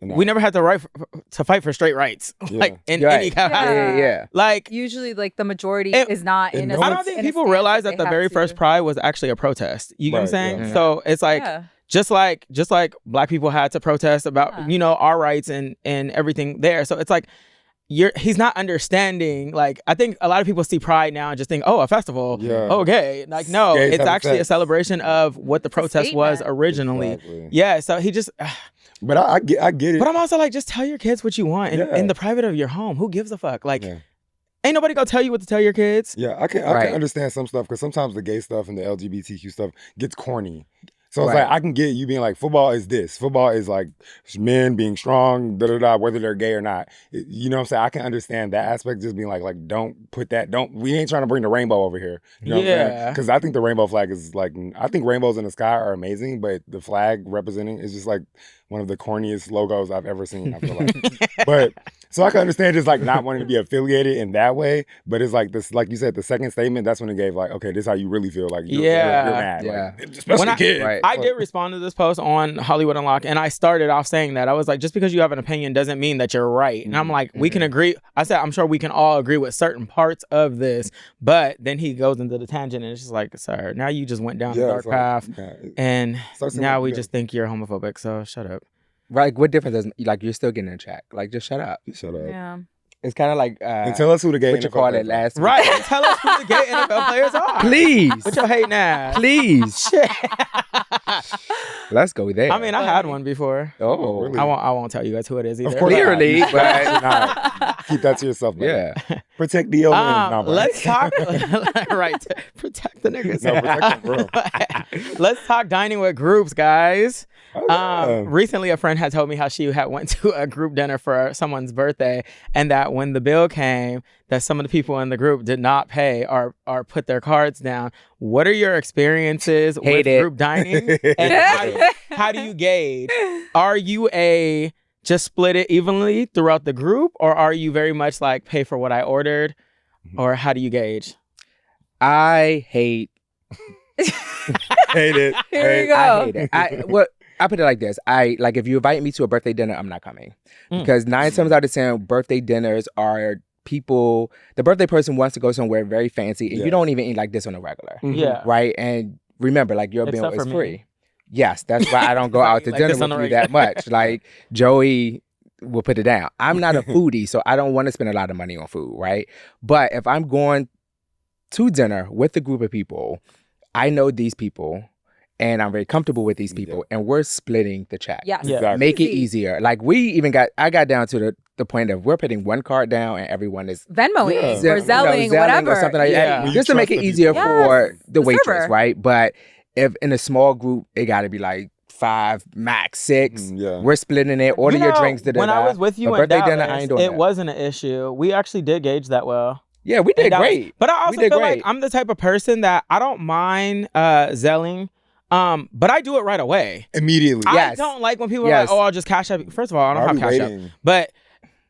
analogy.
we never had the right to fight for straight rights,
Yeah.
like in
Right.
any capacity.
Yeah.
Like,
Usually, like the majority
It-
is not
and
in
no
a
one's-
I don't think
in a
people
stance
realize
that
that
they
the
have
very
to.
first Pride was actually a protest. You know what I'm
Right,
saying?
yeah.
So it's like,
Yeah.
just like Black people had to protest about,
Yeah.
our rights and everything there. So it's like, he's not understanding. Like, I think a lot of people see Pride now and just think, oh, a festival,
Yeah.
oh, gay. Like, no,
Gays
it's
having
actually a
sex.
celebration of what the protest was
statement.
originally.
Exactly.
Yeah, so he just,
But I get it.
but I'm also like, just tell your kids what you want in
Yeah.
the private of your home. Who gives a fuck? Like,
Yeah.
ain't nobody gonna tell you what to tell your kids.
Yeah, I
Right.
can understand some stuff because sometimes the gay stuff and the LGBTQ stuff gets corny. So it's
Right.
like I can get you being like, football is this. Football is like men being strong, da da da, whether they're gay or not. You know what I'm saying? I can understand that aspect. Just being like, don't put that. We ain't trying to bring the rainbow over here. You know what I'm saying?
Yeah.
Because I think the rainbow flag is like, I think rainbows in the sky are amazing, but the flag representing is just like one of the corniest logos I've ever seen. I feel like. But So I can understand just like not wanting to be affiliated in that way, but it's like this, like you said, the second statement. That's when it gave like, okay, this is how you really feel. Like you're mad.
Yeah.
Like, especially
When
kids.
Right.
I did respond to this post on Hollywood Unlocked, and I started off saying that I was like, just because you have an opinion doesn't mean that you're right. And I'm like, we can agree. I said, I'm sure we can all agree with certain parts of this, but then he goes into the tangent, and it's just like, sir, now you just went down the dark path, and now we just think you're homophobic. So shut up.
Like, what difference does like you're still getting in check? Like, just shut up.
Shut up.
Yeah.
It's kind of like
And tell us who the gay
what you
NFL
call it
players are.
last week.
Right. Tell us who the gay NFL players are.
Please,
What your hating ass?
please.
Shit.
Let's go there.
I mean, I had one before.
oh,
Really?
I won't tell you guys who it is either.
Of course not.
Clearly,
You should
but-
not. Keep that to yourself. Man.
yeah.
Protect the old man. No, but-
Let's talk. Right. Protect the niggas.
No, protect them, bro.
Let's talk dining with groups, guys.
Oh, yeah.
Recently, a friend had told me how she had went to a group dinner for someone's birthday, and that when the bill came, that some of the people in the group did not pay or put their cards down. What are your experiences with
it.
group dining? And how do you gauge? Are you a just split it evenly throughout the group, or are you very much like pay for what I ordered, or how do you gauge?
I hate.
Hate it.
Here you
I
go.
hate it. I put it like this. I like if you invite me to a birthday dinner, I'm not coming because 9 times out of 10, birthday dinners are people. The birthday person wants to go somewhere very fancy, and you don't even eat like this on a regular,
Yeah.
right? And remember, like your meal
Except
is
for me.
free. Yes, that's why I don't go out to
Like
dinner
this on
with
the
you that much. Like Joey will put it down. I'm not a foodie, so I don't want to spend a lot of money on food, right? But if I'm going to dinner with a group of people, I know these people and I'm very comfortable with these people and we're splitting the check.
Yes.
Yeah.
Exactly.
Make it easier. Like I got down to the point of we're putting one card down and everyone is
Venmoing
Yeah.
or Zelling, whatever.
or something like
Yeah.
that. Just to make it
When you
easier
trust
the people.
for
Yes,
the
the
waitress,
server.
right? But if in a small group, it got to be like 5, max 6.
Yeah.
We're splitting it. Order your drinks.
When I was with you
But
in
birthday
Dallas,
dinner, I ain't doing
it
that.
wasn't an issue. We actually did gauge that well.
Yeah, we did
in Dallas.
great.
But I also
did
feel
great.
like I'm the type of person that I don't mind zelling, but I do it right away.
Immediately.
Yes.
I don't like when people are
Yes.
like, "Oh, I'll just cash up." First of all, I don't
Why
have
are
cash
we
up,
waiting?
but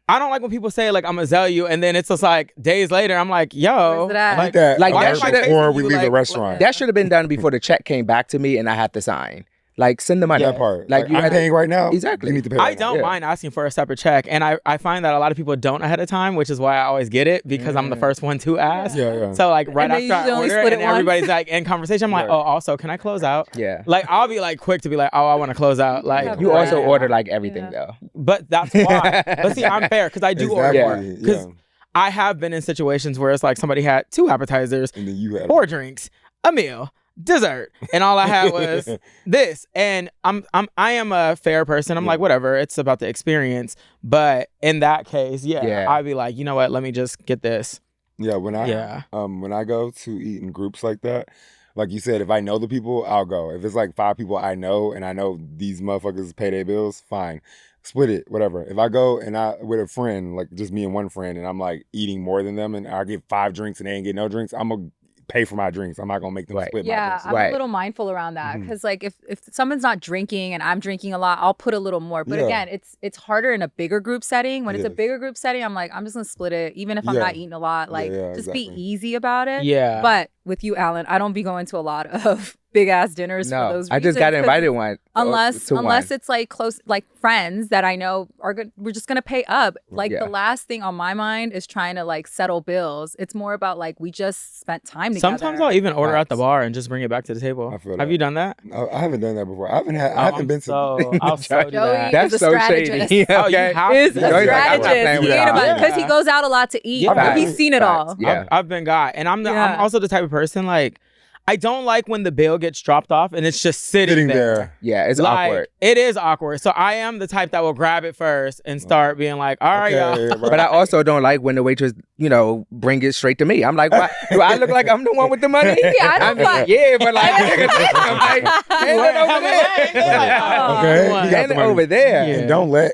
I don't like when people say like, "I'm gonna zell you," and then it's just like days later, I'm like, "Yo,
Where's it at?
I like that.
Like,
Like,
that
that
should've-
before we
You
leave the
like-
restaurant.
That should have been done before the check came back to me and I had to sign. Like, send the money.
That part.
Like,
Like,
you
I'm
had to-
paying right now.
Exactly.
You need to pay.
I
right now.
don't mind asking for a separate check, and I find that a lot of people don't ahead of time, which is why I always get it because I'm the first one to ask.
Yeah, yeah.
So like right
And they
after I
usually only
order,
split
and
it once.
everybody's like in conversation, I'm like,
Right.
"Oh, also, can I close out?"
Yeah.
Like I'll be like quick to be like, "Oh, I want to close out." Like
You
Right.
also order like everything though.
but that's why. But see, I'm fair because I do order more.
Exactly.
Because
Yeah.
I have been in situations where it's like somebody had 2 appetizers,
And then you had
4 drinks, a meal, dessert, and all I had was this. And I am a fair person. I'm like, whatever, it's about the experience. But in that case,
Yeah.
I'd be like, you know what? Let me just get this.
Yeah, when I go to eat in groups like that, like you said, if I know the people, I'll go. If it's like 5 people I know and I know these motherfuckers pay their bills, fine. Split it, whatever. If I go and I with a friend, like just me and one friend, and I'm like eating more than them and I get 5 drinks and they ain't get no drinks, I'm gonna pay for my drinks. I'm not gonna make them
Right.
split my
Yeah,
drinks.
I'm
Right.
a little mindful around that because like if someone's not drinking and I'm drinking a lot, I'll put a little more. But
Yeah.
again, it's harder in a bigger group setting. When it's a
Yes.
bigger group setting, I'm like, I'm just gonna split it, even if I'm
Yeah.
not eating a lot. Like, just be
exactly.
easy about it.
Yeah.
But with you, Alan, I don't be going to a lot of big ass dinners for
No,
those.
I just got
reasons, 'cause
invited one.
Unless
to one.
it's like close, like friends that I know are good, we're just gonna pay up. Like
Yeah.
the last thing on my mind is trying to like settle bills. It's more about like we just spent time together.
Sometimes I'll even order at the
Facts.
bar and just bring it back to the table.
I feel
Have
that.
you done that?
I haven't done that before. I haven't been to.
I'll so do
Joey
that.
That's
is a
so
strategist.
shady.
Oh, you
Okay.
have to
Is
do
a
that.
Joey's like, I'm not
strategist.
playing
He
with
ain't
that.
about because he goes out a lot to eat.
Yeah.
He's seen it all.
Facts. Yeah.
I've been got, and I'm
Yeah.
also the type of person like I don't like when the bill gets dropped off and it's just sitting there.
Yeah, it's
Like,
awkward.
It is awkward. So I am the type that will grab it first and start being like, "All right, y'all."
Okay,
But I also don't like when the waitress, bring it straight to me. I'm like, why? Do I look like I'm the one with the money?
Yeah, I don't like-
Yeah, but like, I'm like, hand it over there.
Like, oh,
Okay,
one.
you got
Hand
the
it
money.
over there.
Yeah.
And don't let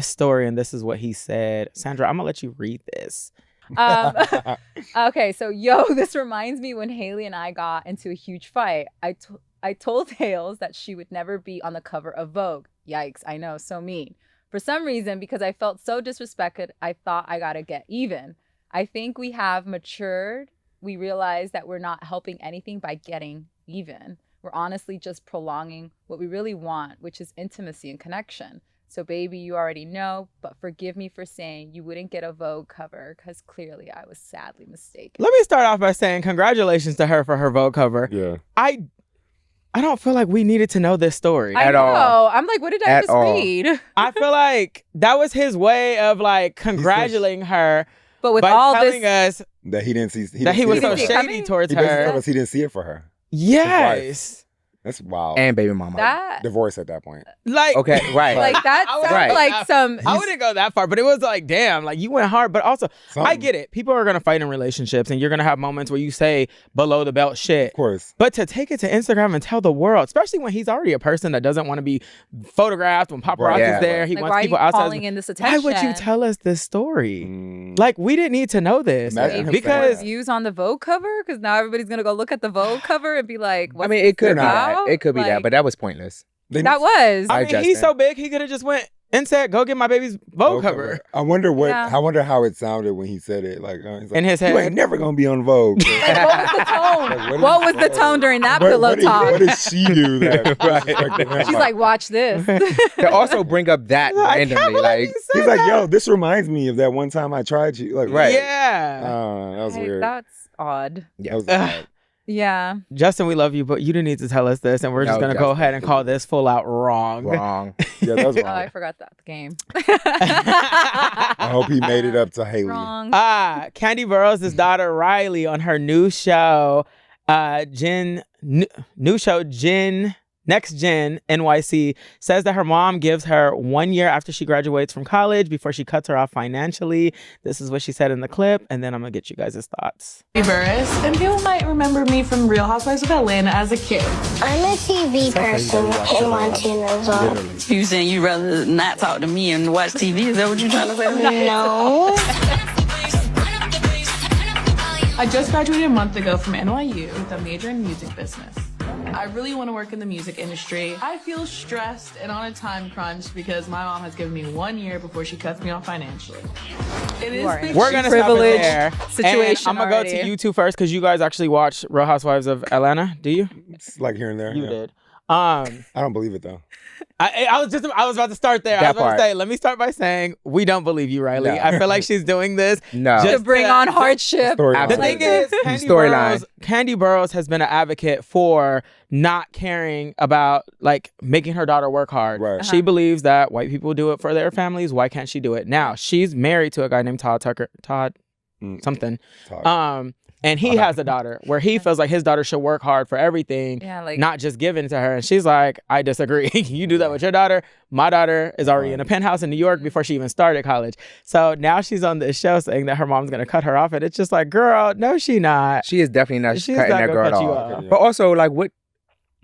this story, and this is what he said. Sandra, I'm gonna let you read this.
Okay, so this reminds me when Haley and I got into a huge fight. I told Hales that she would never be on the cover of Vogue. Yikes, I know, so mean. For some reason, because I felt so disrespected, I thought I gotta get even. I think we have matured. We realize that we're not helping anything by getting even. We're honestly just prolonging what we really want, which is intimacy and connection. So baby, you already know, but forgive me for saying you wouldn't get a Vogue cover because clearly I was sadly mistaken.
Let me start off by saying congratulations to her for her Vogue cover.
Yeah.
I don't feel like we needed to know this story.
I know. I'm like, what did I just read?
I feel like that was his way of like congratulating her.
But with
by
all
telling
this,
us
That he didn't see.
that he was so
see it
shady
coming?
towards
He basically
her.
told us he didn't see it for her.
Yes.
That's wild.
And baby mama.
that
Divorce at that point.
Like,
Okay, right.
like that
I would-
sounds
Right.
like some.
I wouldn't go that far, but it was like, damn, like you went hard. But also, I
Something.
get it. People are going to fight in relationships and you're going to have moments where you say below the belt shit.
Of course.
But to take it to Instagram and tell the world, especially when he's already a person that doesn't want to be photographed, when paparazzi's
Right.
Yeah.
there, he
Like,
wants
why are
people
you
outside.
calling in this
Why
attention?
would you tell us this story?
Mm.
Like, we didn't need to know this.
Imagine him
Because
saying
views on the Vogue cover? Because now everybody's gonna go look at the Vogue cover and be like,
I
"What's
mean, it could be
this
that.
about?"
It could be that,
Like,
but that was pointless.
that was.
I
I
mean,
just
he's
think-
so big, he could have just went and said, go get my baby's Vogue cover.
I wonder what.
Yeah.
I wonder how it sounded when he said it. Like, he's like
In his
you
head.
ain't never gonna be on Vogue.
Like, what was the tone?
Like,
what was the tone during that pillow talk?
What did she do that? disrespected him?
She's like, watch this.
To also bring up that
I can't
randomly,
believe
like,
he said
he's like,
that.
yo, this reminds me of that one time I tried you. Like,
Right.
Yeah.
that was
Like,
weird.
that's odd.
That was
Ugh.
odd.
Yeah.
Justin, we love you, but you didn't need to tell us this, and we're just
No,
going to go
Justin,
ahead and call this full out wrong.
wrong.
Yeah, that was
Oh,
wrong.
I forgot that game.
I hope he made it up to Haley.
Wrong.
Kandi Burruss' daughter Riley on her new show, Next Gen NYC, says that her mom gives her 1 year after she graduates from college before she cuts her off financially. This is what she said in the clip, and then I'm gonna get you guys' thoughts.
Burruss, and people might remember me from Real Housewives of Atlanta as a kid.
I'm a TV person in Montana as well.
You saying you'd rather not talk to me and watch TV? Is that what you're trying to say?
No.
I just graduated a month ago from NYU with a major in music business. I really want to work in the music industry. I feel stressed and on a time crunch because my mom has given me 1 year before she cuts me off financially. It is the
We're gonna stop it
Privileged
there.
situation
And I'm gonna go
already.
to you two first because you guys actually watch Real Housewives of Atlanta. Do you?
It's like here and there.
You
yeah.
did.
I don't believe it though.
I was about to start there. I
That
was about
part.
to say, let me start by saying we don't believe you, Riley.
No.
I feel like she's doing this
No.
just
To bring on hardship.
Storyline.
The thing is,
Storyline.
Kandi Burruss has been an advocate for not caring about like making her daughter work hard.
Right.
She believes that white people do it for their families. Why can't she do it? Now she's married to a guy named Todd something.
Talk.
And he has a daughter where he feels like his daughter should work hard for everything,
Yeah, like
not just given to her. And she's like, I disagree. You do that with your daughter. My daughter is already in a penthouse in New York before she even started college. So now she's on this show saying that her mom's going to cut her off. And it's just like, girl, no, she not.
She is definitely not
She's
cutting
not
that
gonna
girl
cut you
off.
off.
But also, like, what?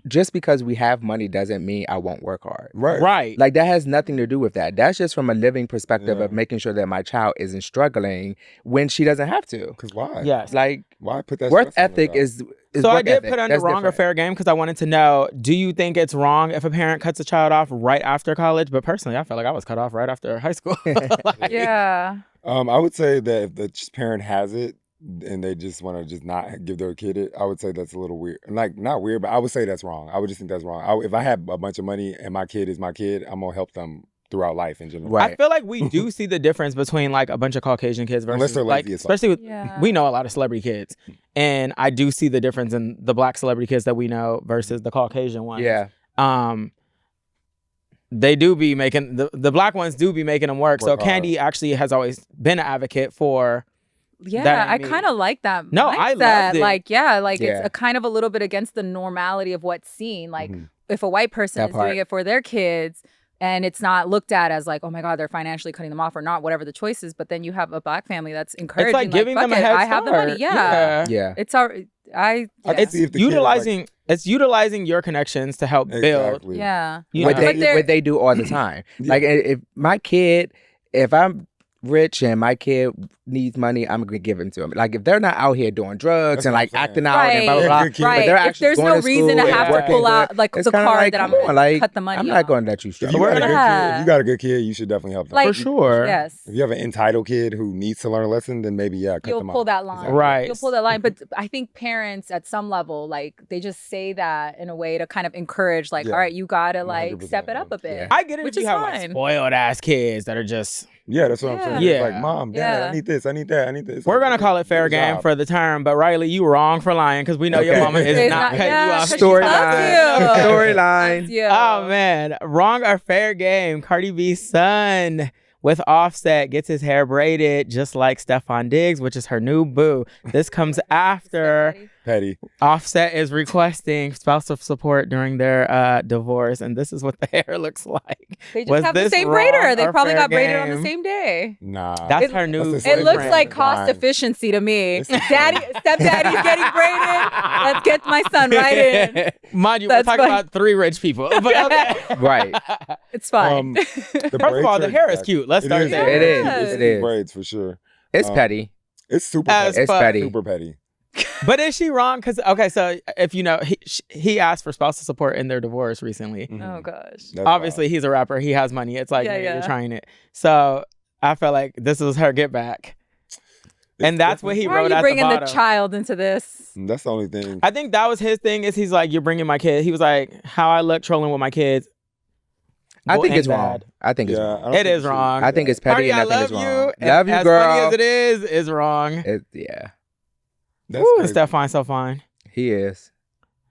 Just because we have money doesn't mean I won't work hard.
Right.
Right.
Like, that has nothing to do with that. That's just from a living perspective
Yeah.
of making sure that my child isn't struggling when she doesn't have to.
Because why?
Yes.
Like,
Why put that
worth
stress on the
ethic
child?
is
So I
work
did
ethic.
put under
That's
wrong or
different.
fair game because I wanted to know, do you think it's wrong if a parent cuts a child off right after college? But personally, I felt like I was cut off right after high school. Like,
yeah.
I would say that if the parent has it and they just want to just not give their kid it, I would say that's a little weird. Like, not weird, but I would say that's wrong. I would just think that's wrong. If I have a bunch of money and my kid is my kid, I'm going to help them throughout life in general.
Right.
I feel like we do see the difference between like a bunch of Caucasian kids
Unless
versus
they're
like,
lazy as fuck.
especially with,
Yeah.
we know a lot of celebrity kids. And I do see the difference in the black celebrity kids that we know versus the Caucasian ones.
Yeah.
They do be making, the black ones do be making them work. So
Work hard.
Kandi actually has always been an advocate for
Yeah,
that
I
ain't me.
kind of like that.
No, I
mindset.
loved it.
Like, yeah, like
Yeah.
it's a kind of a little bit against the normality of what's seen. Like,
Mhm.
if a white person
That
is
part.
doing it for their kids and it's not looked at as like, oh my God, they're financially cutting them off or not, whatever the choice is. But then you have a black family that's encouraging.
it's like giving them a
fuck it,
head
I have the money.
start.
Yeah.
Yeah.
It's our,
I
yeah.
can see if the kid is, like,
It's utilizing your connections to help build.
Exactly.
Yeah.
You
What
know?
they
But they're-
what they do all the time.
Yeah.
Like, if my kid, if I'm rich and my kid needs money, I'm gonna give it to them. Like if they're not out here doing drugs
That's
and
what
like
I'm saying.
acting out
Right.
and blah blah blah,
Right.
but they're
If
actually
there's
going
no
to
reason to
school
have
and
to
working
pull
good,
out like
it's
the
kinda
card
like,
that I'm
come on,
gonna
like,
cut the money
I'm not
off.
going to let you
If
struggle.
you got a good kid,
Yeah.
if you got a good kid, you should definitely help them.
Like-
For sure.
Yes.
If you have an entitled kid who needs to learn a lesson, then maybe cut
You'll
them
pull
off.
that line.
Exactly.
Right.
You'll pull that line. But I think parents at some level, like they just say that in a way to kind of encourage, like,
Yeah.
all right, you gotta like
100%,
step it up a bit.
Yeah.
I get it
Which
if you
is
have like
fine.
spoiled ass kids that are just.
Yeah, that's what I'm saying.
Yeah.
It's like, Mom, Dad,
Yeah.
I need this, I need that, I need this.
We're gonna call it fair
Good
game
job.
for the term, but Riley, you wrong for lying because we know your
Okay.
mama is
It's
not
not-
cutting
yeah,
you off.
'cause she loves you.
Storyline.
Yeah.
Oh man, wrong or fair game? Cardi B's son with Offset gets his hair braided just like Stefan Diggs, which is her new boo. This comes after
Petty.
Offset is requesting spousal support during their divorce, and this is what the hair looks like.
They just
Was
have the
this
same
wrong
braider. They
or
probably
fair
got braided on the
game?
same day.
Nah.
That's her new.
That's the
It
same
looks
brand.
like cost
Fine.
efficiency to me.
It's the
Stepdaddy's getting braided. Let's get my son right in.
Mind you,
That's
we're talking
fine.
about three rich people. But okay.
Right.
It's fine.
First of all, the hair is cute. Let's start there.
It is.
Yes.
It is.
Braids for sure.
It's petty.
It's super
As
petty.
It's
fuck.
petty.
Super petty.
But is she wrong? Because okay, so if you know, he asked for spousal support in their divorce recently.
Oh gosh.
That's
Obviously, he's a rapper. He has money. It's like
Yeah,
you're
yeah.
trying it. So I felt like this was her get back, and that's what he
Why are
wrote
you
at
bringing
the
the
bottom.
child into this?
That's the only thing.
I think that was his thing. Is he's like, you're bringing my kid. He was like, how I look trolling with my kids.
I think
and
it's wrong.
bad.
I think it's
Yeah,
wrong.
I don't
It
think
is
you should-
wrong.
I think it's petty
Cardi,
and I
I
think
love
it's
you.
wrong.
And
Love you,
as
girl.
funny as it is wrong.
Yeah.
That's
Woo,
crazy.
Stefan so fine.
He is.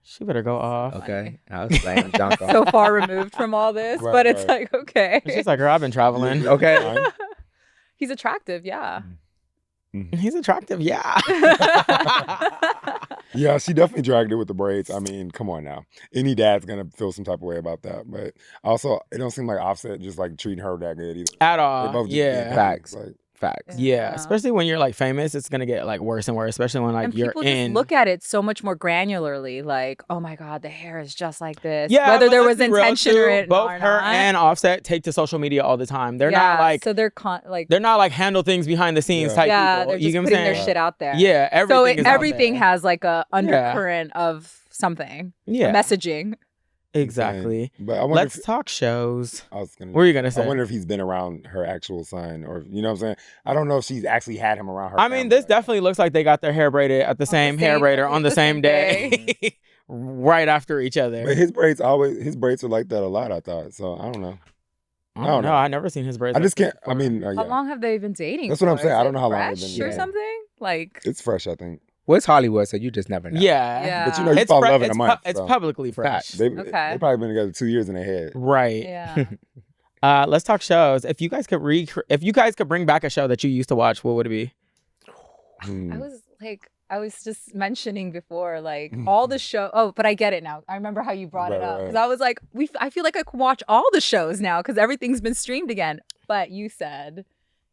She better go off.
Okay. I was slam dunk on.
So far removed from all this,
Right,
but it's
right.
like okay.
She's like, girl, I've been traveling.
Okay.
Fine.
He's attractive, yeah.
He's attractive, yeah.
Yeah, she definitely dragged it with the braids. I mean, come on now. Any dad's gonna feel some type of way about that. But also, it don't seem like Offset just like treating her that good either.
At
They
all.
both just
Yeah.
being
Facts.
Like,
Facts.
Yeah, especially when you're like famous, it's gonna get like worse and worse. Especially when like
And
you're
people
in.
just look at it so much more granularly, like, oh my God, the hair is just like this.
Yeah,
whether
but
there
let's
was
be real,
intention
too.
or it
both
or
her
not.
and Offset take to social media all the time. They're not like
so they're like
they're not like handle things behind the scenes
Yeah.
type
yeah,
people.
they're
You
just
get what I'm
putting their
saying?
shit out there.
Yeah, everything.
So
is out
everything
there.
has like a undercurrent of something,
Yeah,
messaging.
exactly.
but I wonder
Let's
if,
talk shows.
I was gonna.
What were you gonna say?
I wonder if he's been around her actual son, or you know what I'm saying. I don't know if she's actually had him around her.
I mean,
family
this
like that.
definitely looks like they got their hair braided at the same hair braider on the same day, right after each other.
But his braids are like that a lot. I thought so. I don't know.
I don't know. I never seen his braids.
I just
like
can't. I mean,
How
yeah,
long have they been dating?
That's what I'm
for?
saying.
Is
I don't
it
know how long they've
fresh
been
or
dating.
something. Like
it's fresh. I think.
Well, it's Hollywood, so you just never know.
Yeah.
Yeah.
But you know, you
It's
fall in
fre-
love in a
it's
month.
it's
so.
publicly fresh.
They
Okay.
probably been together 2 years in their head.
Right.
yeah.
Let's talk shows. If you guys could bring back a show that you used to watch, what would it be?
Hmm.
I was just mentioning before, like all the show. Oh, but I get it now. I remember how you brought it
Right,
up
right.
because I was like, I feel like I can watch all the shows now because everything's been streamed again. But you said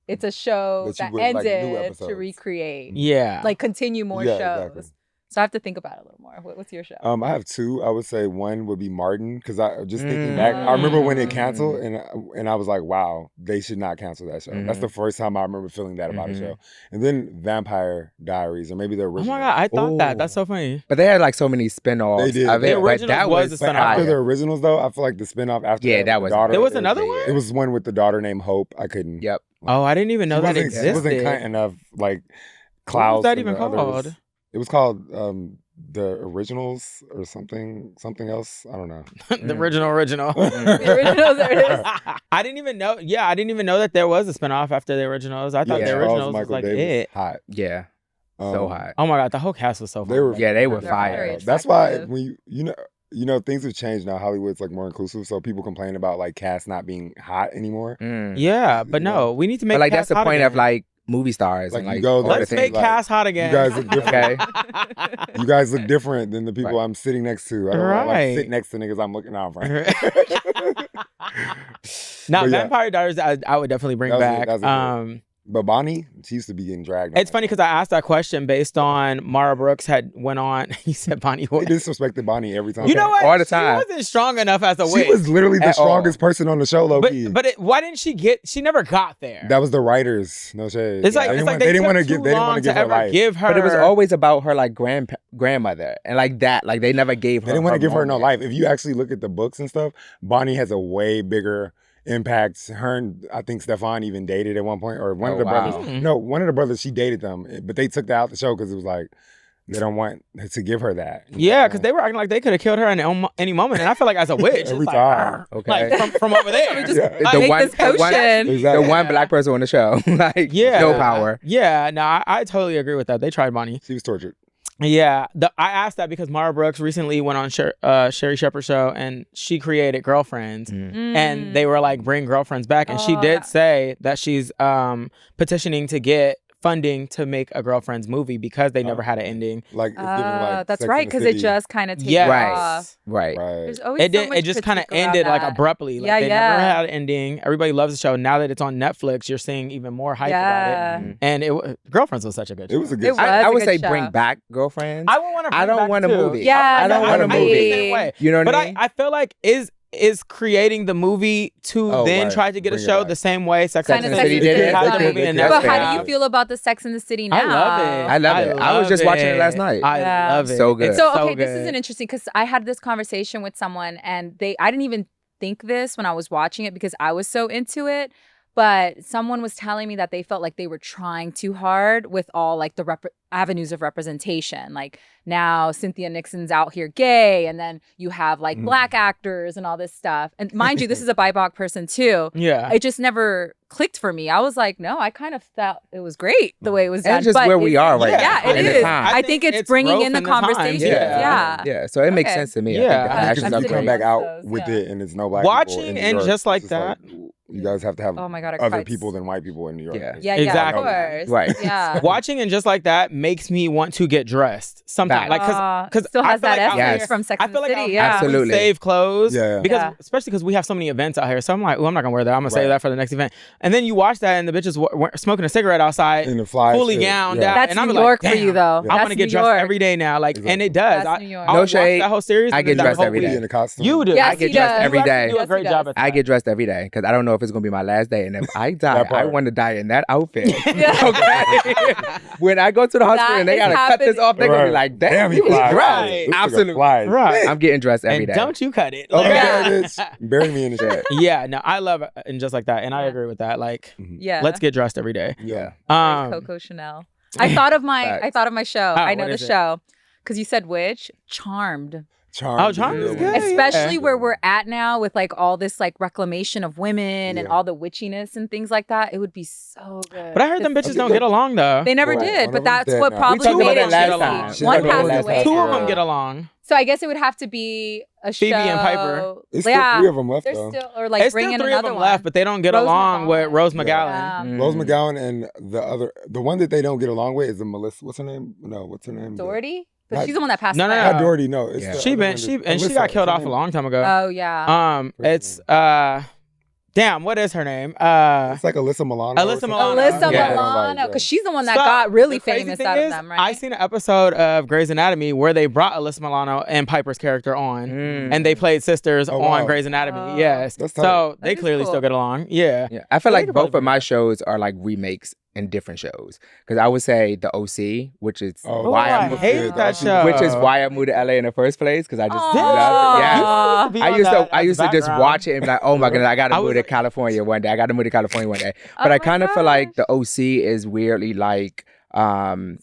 it's a show
That you
that
would like new
ended to
episodes.
recreate,
Yeah.
like continue more
Yeah,
shows.
exactly.
So I have to think about it a little more. What's your show?
I have two. I would say one would be Martin because I just thinking back. I remember when it canceled, and I was like, "Wow, they should not cancel that show." That's the first time I remember feeling that about a show. And then Vampire Diaries, or maybe the
Oh
original.
my god, I thought that.
Ooh.
That's so funny.
But they had like so many spin-offs
They did.
of
The
it. But
originals
that
was
was
a
But
spin-off.
after
fire.
the originals, though, I feel like the spinoff after
Yeah,
the
that was
daughter.
There was another one?
It was one with the daughter named Hope. I couldn't.
Yep.
Oh, I didn't even know that
She
existed.
wasn't kind of like
What
Klaus.
was that
and
even
the others.
called?
It was called the Originals or something else. I don't know.
The original.
The originals, there it is.
I didn't even know. Yeah, I didn't even know that there was a spinoff after the originals. I thought
Yeah.
the
Charles
originals was
Michael
like
Davis,
it.
hot.
Yeah. So
Um,
hot.
Oh my god, the whole cast was so.
They were.
fun.
Yeah, they were
They're
fire.
very
That's why
attractive.
when you know things have changed now. Hollywood's like more inclusive, so people complain about like cast not being hot anymore.
Mm.
Yeah, but no, we need to make.
But like
cast
that's the
hot
point of
again.
like movie stars
Like,
and
you
like
go
all the
there-
Let's
things.
make
like,
cast hot again.
You guys look different.
Okay.
You guys look different than the people
Right.
I'm sitting next to. I don't
Right.
like sit next to niggas I'm looking out for.
Now,
But yeah.
Vampire Diaries, I would definitely bring
That was
back.
good. But Bonnie, she used to be getting dragged.
It's funny because I asked that question based on Mara Brooks had went on. He said Bonnie
They
was.
disrespected Bonnie every time.
You know what?
All the time.
She wasn't strong enough as a witch.
She was literally the
At all.
strongest person on the show, low key.
But why didn't she get? She never got there.
That was the writers. No shade.
It's like
they
it's like
they didn't want to
took
give.
too
They didn't
long
want to give her
ever
life.
give her.
But it was always about her like grandmother and like that. Like they never gave her.
They didn't want to give her no
moment.
life. If you actually look at the books and stuff, Bonnie has a way bigger impact. Her and I think Stefan even dated at one point, or one of the
wow.
brothers. No, one of the brothers, she dated them, but they took that out the show because it was like they don't want to give her that.
Yeah, because they were acting like they could have killed her in any moment, and I feel like as a witch,
Every
it's like,
time.
"Arr,"
Okay.
like from over there.
Yeah.
Like,
The
Make this potion.
Exactly.
The one black person on the show. Like
yeah,
no power.
Yeah, no, I totally agree with that. They tried Bonnie.
She was tortured.
Yeah, I asked that because Mara Brooks recently went on Sherry Shepherd's show and she created Girlfriends, and they were like, bring girlfriends back, and she did say that she's petitioning to get funding to make a Girlfriends movie because they never had an ending.
Like, it's giving, like
That's
Sex
right,
and the
because it
City.
just kind of takes
Yes.
off.
Right.
Right.
There's always
It
so
did.
much
It just kind of
critique around
ended like
that.
abruptly. Like
Yeah,
they
yeah.
never had an ending. Everybody loves the show. Now that it's on Netflix, you're seeing even more hype
Yeah.
about it. And Girlfriends was such a good show.
It was a good.
It
show.
was.
I
a
would
good
say
show.
bring back Girlfriends.
I would want to.
I don't want a movie.
Yeah,
I don't want a
I feel the
movie.
same way.
You know what
But
I mean?
I feel like is creating the movie to
Oh,
then
right.
try to get a
Bring it
show
back.
the same way Sex
Kind
and
of
the City
Sex and the
did have
City.
the movie and
But
But
Netflix.
how do you feel about the Sex and the City now?
I love it.
I love it. I was just watching it last night.
I
Yeah.
love it.
So good.
It's
So okay, this
good.
is an interesting because I had this conversation with someone and I didn't even think this when I was watching it because I was so into it. But someone was telling me that they felt like they were trying too hard with all like the avenues of representation. Like now Cynthia Nixon's out here gay, and then you have like black actors and all this stuff. And mind you, this is a BIPOC person too.
Yeah.
It just never clicked for me. I was like, no, I kind of thought it was great the way it was done.
And just
but
where we are right
yeah,
now
it
in the
is.
time.
I think it's bringing
growth
in the
in the times.
conversation.
Yeah.
Yeah.
So it makes
Okay.
sense to me.
Yeah.
I think
I
the
think
actions
if
are
you come
great.
back out
Those,
with
yeah.
it and it's no black people
Watching
in New
and
York,
just like
it's
that.
you guys have to have
Oh my God, I
other
cried.
people than white people in New York.
Yeah.
Yeah,
Exactly.
yeah, of course.
Right.
Yeah.
Watching and just like that makes me want to get dressed sometimes. Like because
still has that essence
Yes.
from Sex
I
and
feel
the
like
City.
I'll
Yeah.
Absolutely.
save clothes.
Yeah.
Because
Yeah.
especially because we have so many events out here. So I'm like, oh, I'm not gonna wear that. I'm gonna save
Right.
that for the next event. And then you watch that and the bitches smoking a cigarette outside,
In the fly
fully
shit.
gowned
Yeah.
out.
That's
and I'm
New
like,
York for
damn,
you, though.
I
That's
want to get
New
dressed
York.
every day now. Like, and it does.
That's New York.
I
No
watch
shade.
that whole series.
I
and
get
then that
dressed
whole
every
week.
day.
In the costume.
You do.
Yes,
I get
he
dressed
does.
every day.
You do a
Yes,
great
he
job
does.
at that.
I get dressed every day because I don't know if it's gonna be my last day, and if I die,
That
I
part.
want to die in that outfit. Okay. When I go to the hospital
That
and they
is
gotta cut this
happening.
off, they're gonna be
Right.
like, "Damn,
Damn,
he
he
was
flies.
dressed."
Right.
This nigga
Absolutely.
flies.
Right.
I'm getting dressed every
And
day.
don't you cut it.
Okay,
Like,
there it is. Bury me in the shit.
yeah, no, I love it and just like that, and I
Yeah.
agree with that. Like,
Yeah.
let's get dressed every day.
Yeah.
Coco Chanel. I thought of my show.
Oh,
I know
what
the
is it?
show because you said which Charmed.
Charmed.
Oh, Charmed is good.
Especially
Yeah.
where we're at now with like all this like reclamation of women and
Yeah.
all the witchiness and things like that. It would be so good.
But I heard them bitches don't get along though.
They never
Right.
did,
One
but
of them's
that's
dead
what
now.
probably
We talked
made
about
it
that
last
time.
juicy.
She
One
talked about
passed
that
away.
last
Two
time.
of them get along.
So I guess it would have to be a show.
Phoebe and Piper.
It's still
Yeah.
3 of them left
There's
though.
still or like
It's
bring
still
in
3 of
another
them
one.
left, but they don't get
Rose
along with
McGowan.
Rose McGowan.
Um,
Rose McGowan and the one that they don't get along with is the Melissa. What's her name? No, what's her name?
Doherty? But
Not-
she's the one that passed
No, no,
away.
no.
Not Doherty. No, it's
Yeah.
the
She
other
been
one
she
that-
and she
Alyssa,
got killed
what's
off
her
a
name?
long time ago.
Oh yeah.
It's damn, what is her name?
It's like Alyssa Milano. or
Alyssa
something.
Milano.
Alyssa
Yeah.
Milano, because she's the one that
So,
got really
the crazy
famous
thing
out
is,
of them, right?
I seen an episode of Grey's Anatomy where they brought Alyssa Milano and Piper's character on, and they played sisters
Oh,
on
wow.
Grey's Anatomy.
Oh.
Yes,
That's tight.
so they
That is
clearly
cool.
still get along. Yeah,
Yeah, I feel
They
like
could
both
probably
of my shows are like remakes in different shows. Because I would say the OC, which is
Oh,
why
I
I moved,
hated that show.
which is why I moved to LA in the first place. Because I just
Aw.
loved it. Yeah.
Aw.
I used to just watch it and be like, oh my goodness, I gotta
I
move
was
to
like-
California one day. I gotta move to California one day. But
Oh
I
my
kind of feel like
gosh.
the OC is weirdly like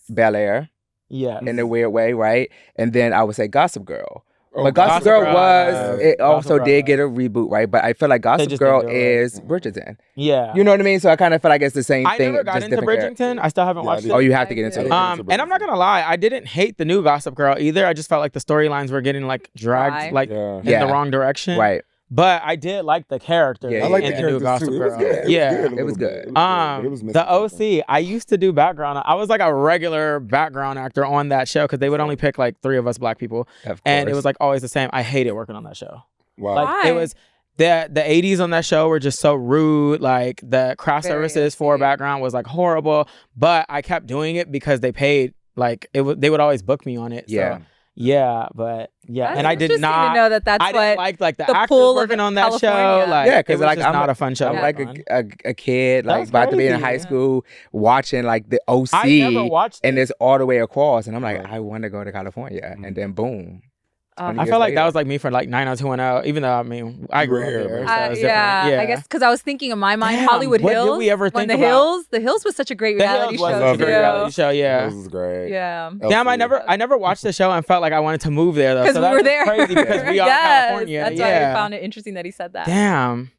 Bel Air
Yeah,
in a weird way, right? And then I would say Gossip Girl.
Oh,
But Gossip Girl was, it
Gossip
also
Girl.
did get a reboot, right? But I feel like Gossip
just
Girl
didn't do it right.
is Bridgerton.
yeah.
You know what I mean? So I kind of feel like it's the same
I
thing.
never got
just
into
different characters.
Bridgerton. I still haven't
Yeah, I
watched
did.
it.
Oh, you have to get into it.
And I'm not gonna lie, I didn't hate the new Gossip Girl either. I just felt like the storylines were getting like dragged
Right.
like
Yeah.
in
Yeah.
the wrong direction.
Right.
But I did like the character
Yeah,
I like
in
the
the new
characters
Gossip
too. It
Girl.
was good.
Yeah.
It was good.
But it was missing
The
something.
OC, I used to do background. I was like a regular background actor on that show because they would only pick like 3 of us black people,
Of
and it
course.
was like always the same. I hated working on that show.
Wow.
Like
Why?
it was the 80s on that show were just so rude. Like the craft
Very
services for
upsetting.
background was like horrible. But I kept doing it because they paid. Like they would always book me on it.
Yeah.
So, yeah, but yeah,
That's
and I did
interesting
not
to know that that's
I didn't
what
like the
the
actors
pull of
working on that show.
California.
Like,
Yeah,
it
because
was
like
just
I'm
not a fun show.
I'm
to
like
work on.
a kid,
That
like
was
about to be in
crazy.
high school, watching like the OC,
I never watched
and
it.
it's all the way across, and I'm like,
Right.
I want to go to California, and then boom.
I
20
I
years
felt like that
later.
was like me for like 90210, even though I mean I grew up
Rare,
here.
man.
So it's different.
yeah,
Yeah,
I guess because I was thinking in my mind,
Damn,
Hollywood
what did
Hills.
we ever
when
think
the
about-
The Hills was such a great
The
reality
Hills was
show
a
a great
too.
reality show. Yeah.
This is great.
Yeah.
Damn, I
LC.
never watched the show and felt like I wanted to move there though.
Because
So
we
that
were
was
there.
crazy because we are in
Yes,
California.
that's
yeah.
why I found it interesting that he said that.
Damn.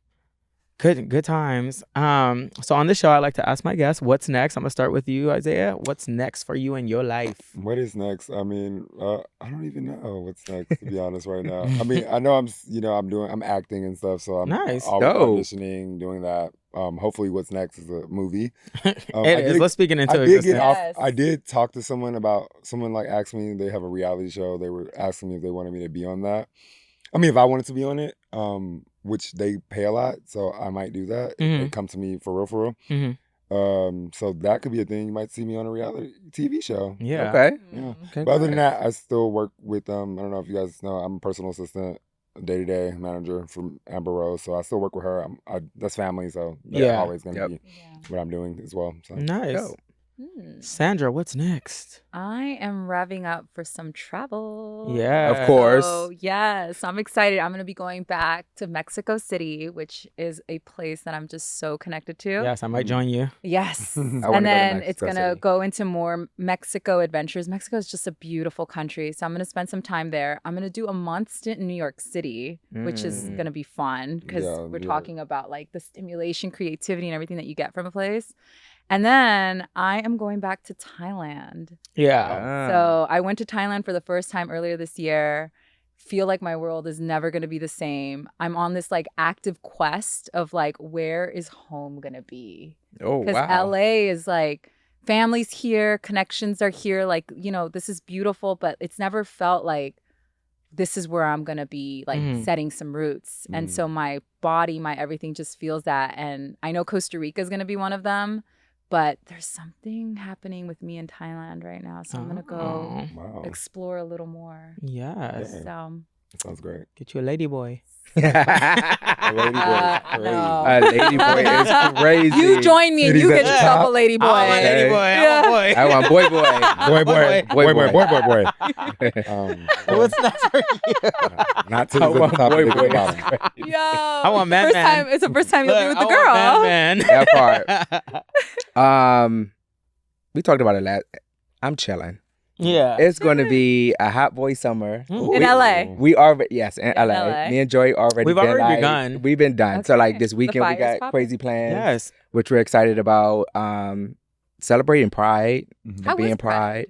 Good times. So on this show, I like to ask my guests, what's next? I'm gonna start with you, Isaiah. What's next for you in your life?
What is next? I mean, I don't even know what's next, to be honest, right now. I mean, I know I'm acting and stuff, so I'm
Nice.
always
Dope.
auditioning, doing that. Hopefully what's next is a movie.
It
I
is.
did-
Let's speak it into
I did
existence.
get off.
Yes.
I did talk to someone about someone like asked me. They have a reality show. They were asking me if they wanted me to be on that. I mean, if I wanted to be on it, which they pay a lot, so I might do that.
Mhm.
They come to me for real.
Mhm.
So that could be a thing. You might see me on a reality TV show.
Yeah.
Okay.
Yeah.
Okay.
But other than that, I still work with I don't know if you guys know, I'm a personal assistant, day-to-day manager for Amber Rose. So I still work with her. That's family, so that's
Yeah.
always gonna
Yep.
be what I'm doing as well. So
Nice.
Dope.
Sandra, what's next?
I am revving up for some travel.
Yeah.
Of course.
So, yes, I'm excited. I'm going to be going back to Mexico City, which is a place that I'm just so connected to.
Yes, I might join you.
Yes.
I wanna
And
go to
then it's
Mexico
going to
City.
go into more Mexico adventures. Mexico is just a beautiful country. So I'm going to spend some time there. I'm going to do a month stint in New York City, which is going to be fun because
Yeah,
we're
yeah.
talking about like the stimulation, creativity, and everything that you get from a place. And then I am going back to Thailand.
Yeah.
So I went to Thailand for the first time earlier this year. Feel like my world is never going to be the same. I'm on this like active quest of like, where is home going to be?
Oh,
Because
wow.
LA is like, families here, connections are here. Like, this is beautiful, but it's never felt like this is where I'm going to be like setting some roots. And so my body, my everything just feels that. And I know Costa Rica is going to be one of them. But there's something happening with me in Thailand right now. So I'm going to go
wow,
explore a little more.
Yes.
Yeah.
So,
that sounds great.
Get you a lady boy.
A lady boy is crazy.
no.
A lady boy is crazy.
You join me and you
Titties
get
at the
yourself
top.
a lady boy.
I'm a lady boy. I'm a boy.
I want boy.
What's next for you?
Not to the top,
boy,
but
boy.
the bottom.
Yo,
I want man,
first
man.
time. It's the first time you'll be with
Look,
the
I
girl.
want man,
That part. We talked about it last. I'm chilling.
Yeah.
It's going to be a hot boy summer.
In
We-
LA.
We already in LA.
LA.
Me and Joy already.
We've
been,
already
like,
begun.
We've been done. So like
Okay.
this
The
weekend we
fire's
got
popping.
crazy plans.
Yes.
Which we're excited about. Celebrating Pride.
How
Being
was Pride?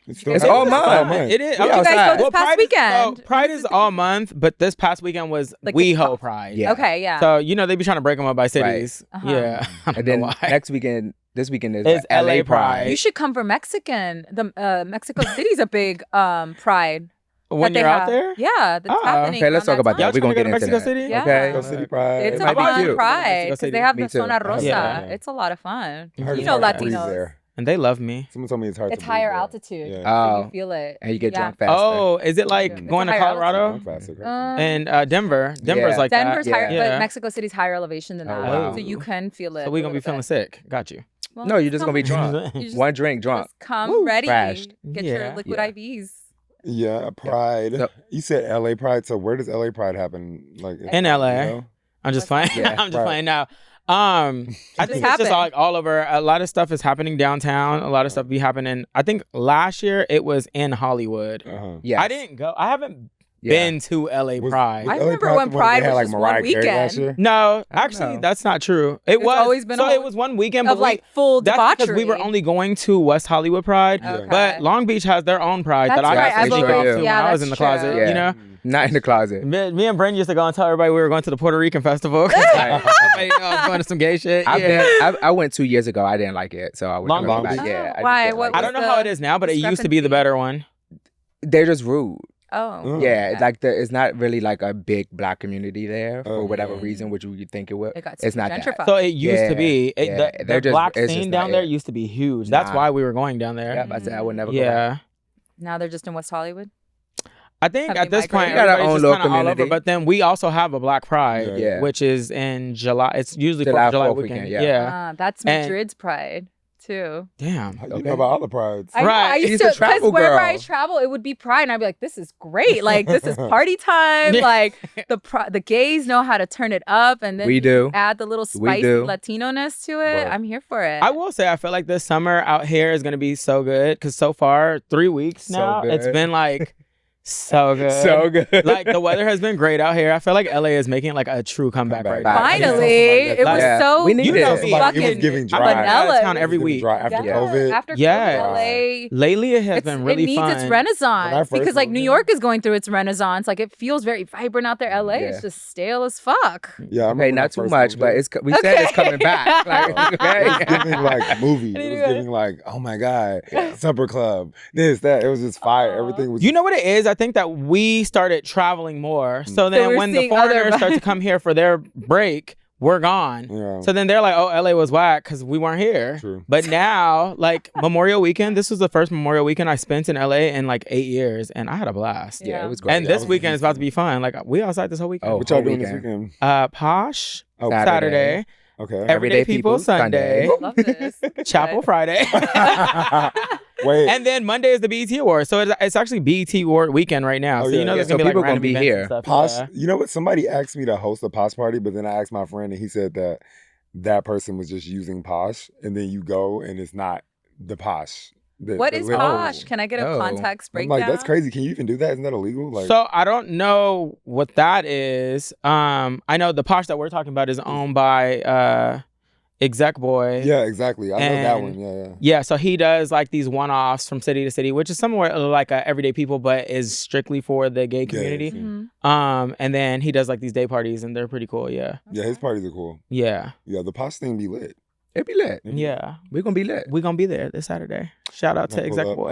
It's all month.
It is.
We
Okay.
You guys go
outside.
this past
Pride
weekend.
Pride is all month, but this past weekend was
Like the
WeHo
top.
Pride.
Yeah.
Okay, yeah.
So they be trying to break them up by cities.
Uh-huh.
Yeah. I don't
And then
know why.
next weekend, this weekend is
It's
LA
LA
Pride.
Pride.
You should come for Mexican. The Mexico City's a big Pride.
when
that
you're
they
out
have.
there.
Yeah, that's happening.
Okay, let's
around
talk about
Y'all
that. We're
trying
going
to
to
go
get
to
into
Mexico
that.
City?
Okay.
Yeah.
Go City Pride.
It's
It
a
might be
fun
cute.
Pride
Mexico
because
City.
they have
Me
the
too.
Zona Rosa.
Yeah.
It's a lot of fun.
I heard
You
it's
know
hard to breathe
Latinos.
there.
And they love me.
Someone told me it's hard
It's
to breathe
higher
there.
altitude.
Yeah.
So
Oh.
you feel it.
And you get
Yeah.
drunk faster.
Oh, is it like
It's
going
a
to
higher
Colorado?
Going faster.
And Denver. Denver's
Yeah.
like
Denver's
that.
higher,
Yeah.
but Mexico City's higher elevation than
Oh,
that.
wow.
So you can feel it.
So we're
a
going to be
little
feeling
bit.
sick. Got you.
Well,
No, you're just going to be
come-
drunk.
you just-
One drink drunk.
Just come
Woo,
ready.
crashed.
Get
Yeah.
your liquid
Yeah.
IVs.
Yeah, Pride.
So-
You said LA Pride, so where does LA Pride happen? Like
In LA.
you know?
I'm just playing.
Yeah,
I'm just
right.
playing now. I think it's just
happened.
like all over. A lot of stuff is happening downtown. A lot of stuff be happening. I think last year it was in Hollywood.
Uh-huh.
Yes.
I didn't go. I haven't
Yeah.
been to LA
Was-
Pride.
was
I
LA
remember
Pride
when
the one
Pride
they had,
was
like
just
Mariah
one
Carey last
weekend.
year?
No,
I don't
actually,
know.
that's not true. It
It's
was
always been
so.
a
It
whole-
was one weekend,
Of
but
like full
that's
debauchery.
because we were only going to West Hollywood Pride.
Okay.
But Long Beach has their own Pride
That's
that I
right,
I
used to go
believe-
to
yeah,
when I was
that's
in the
true.
closet.
Yeah.
You know.
Not in the closet.
Me and Brent used to go and tell everybody we were going to the Puerto Rican festival. 'Cause
Right.
everybody knew I was going to some gay shit.
I went 2 years ago. I didn't like it, so I would
Long
go
Beach?
back. Yeah.
Oh, why?
didn't
What
like
I
it.
don't know
the
how it is now, but it used to be the
discrepancy?
better one.
They're just rude.
Oh.
Yeah,
okay.
like it's not really like a big black community there for whatever reason, which you would think it would.
It got
It's not that.
gentrified.
So it used to be.
Yeah,
The
they're just-
black
it's
scene
just
down
not
there
it.
used to be huge. That's
Nah.
why we were going down there.
Yep, I said I would never go back.
Yeah.
Now they're just in West Hollywood.
I think
Have
at
they
this point,
migrated?
We got our
everybody's
own
just
little
kind of all over.
community.
But then we also have a Black Pride,
Yeah.
which is in July. It's usually
July
4th of July
4th
weekend.
weekend,
Yeah.
That's
And-
Madrid's pride too.
Damn.
You know about all the prides.
I know,
Right.
I used
She's
to
a travel
because wherever
girl.
I travel, it would be pride, and I'd be like, "This is great! Like this is party time!
Yeah.
Like the gays know how to turn it up, and then
We
you
do.
add the little
We
spicy
do.
Latino-ness to it.
Right.
I'm here for it.
I will say, I feel like this summer out here is going to be so good because so far, 3 weeks
So
now, it's
good.
been like so good.
So good.
Like the weather has been great out here. I feel like LA is making like a true comeback right now.
Finally, it was
Yeah.
so
We need
You know
it.
me.
fucking
It was giving dry.
I'm out
vanilla.
of town every
It was
week.
dry after
Yeah,
COVID.
After
Yeah.
COVID, LA.
Lately, it has been really
it needs
fun.
its
When I
renaissance
first
because like
moved
New
here-
York is going through its renaissance. Like it feels very vibrant out there. LA is
Yeah.
just stale as fuck.
Yeah, I remember
Okay,
when I
not too
first
much,
moved
but
here.
we said it's coming back. Like,
It was
okay.
giving like movies. It was giving like, oh my God, Supper Club, this, that. It was just fire. Everything was.
You know what it is? I think that we started traveling more. So then
we're
when the
seeing other
foreigners start to
vibes.
come here for their break, we're gone.
Yeah.
So then they're like, oh, LA was whack because we weren't here.
True.
But now, like Memorial Weekend, this was the first Memorial Weekend I spent in LA in like 8 years. And I had a blast.
Yeah, it was great.
And
Yeah,
this
I was
weekend is about to be fun. Like we outside this whole weekend.
Oh,
What y'all
whole
doing this
weekend.
weekend?
Posh,
Oh,
Saturday.
Okay.
Everyday People, Sunday.
Love this.
Chapel Friday.
Wait.
And then Monday is the BET Awards. So it's actually BET Award weekend right now.
Oh,
so
yeah,
you know
yeah.
there's
So
going to be like
people gonna
random
be
events
here.
and stuff.
Posh,
yeah.
you know what? Somebody asked me to host a Posh party, but then I asked my friend and he said that person was just using Posh, and then you go and it's not the Posh.
What is
lit-
posh? Can I get a
Oh.
context
I'm
breakdown?
like, that's crazy. Can you even do that? Isn't that illegal? Like,
So I don't know what that is. I know the Posh that we're talking about is owned by Exec Boy.
yeah, exactly. I know that
And-
one. Yeah.
Yeah, so he does like these one-offs from city to city, which is somewhere like Everyday People, but is strictly for the gay community.
Gays,
And then he does like these day parties, and they're pretty cool. Yeah,
Yeah, his parties are cool.
yeah,
Yeah, the Posh thing be lit.
It be lit.
yeah.
We're gonna be lit.
We're gonna be there this Saturday. Shout out to
I'll pull
Exec
up.
Boy.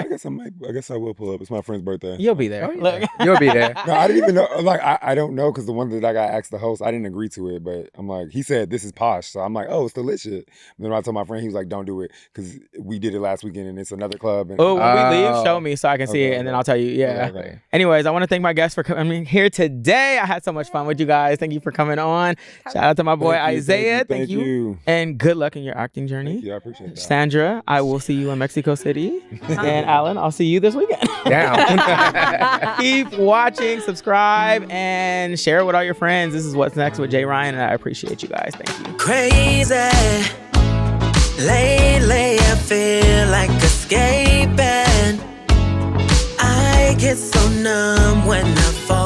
I guess I will pull up. It's my friend's birthday.
You'll be there.
Oh, yeah.
Look.
You'll be there.
No, I didn't even know. Like, I don't know because the one that I got asked to host, I didn't agree to it. But I'm like, he said this is Posh, so I'm like, oh, it's the lit shit. And then I told my friend, he was like, don't do it because we did it last weekend and it's another club. And
Oh, when we leave,
Oh.
show me so I can see
Okay,
it, and then
okay.
I'll tell you. Yeah.
Okay.
Anyways, I want to thank my guests for coming here today. I had so much fun with you guys. Thank you for coming on. Shout out to my boy
Thank you,
Isaiah.
Thank you.
And good luck in your acting journey.
Thank you. I appreciate that.
Sandra, I will see you in Mexico City. And Alan, I'll see you this weekend.
Down.
Keep watching, subscribe, and share it with all your friends. This is What's Next with Jay Ryan, and I appreciate you guys. Thank you.
Crazy. Lately, I feel like escaping. I get so numb when I fall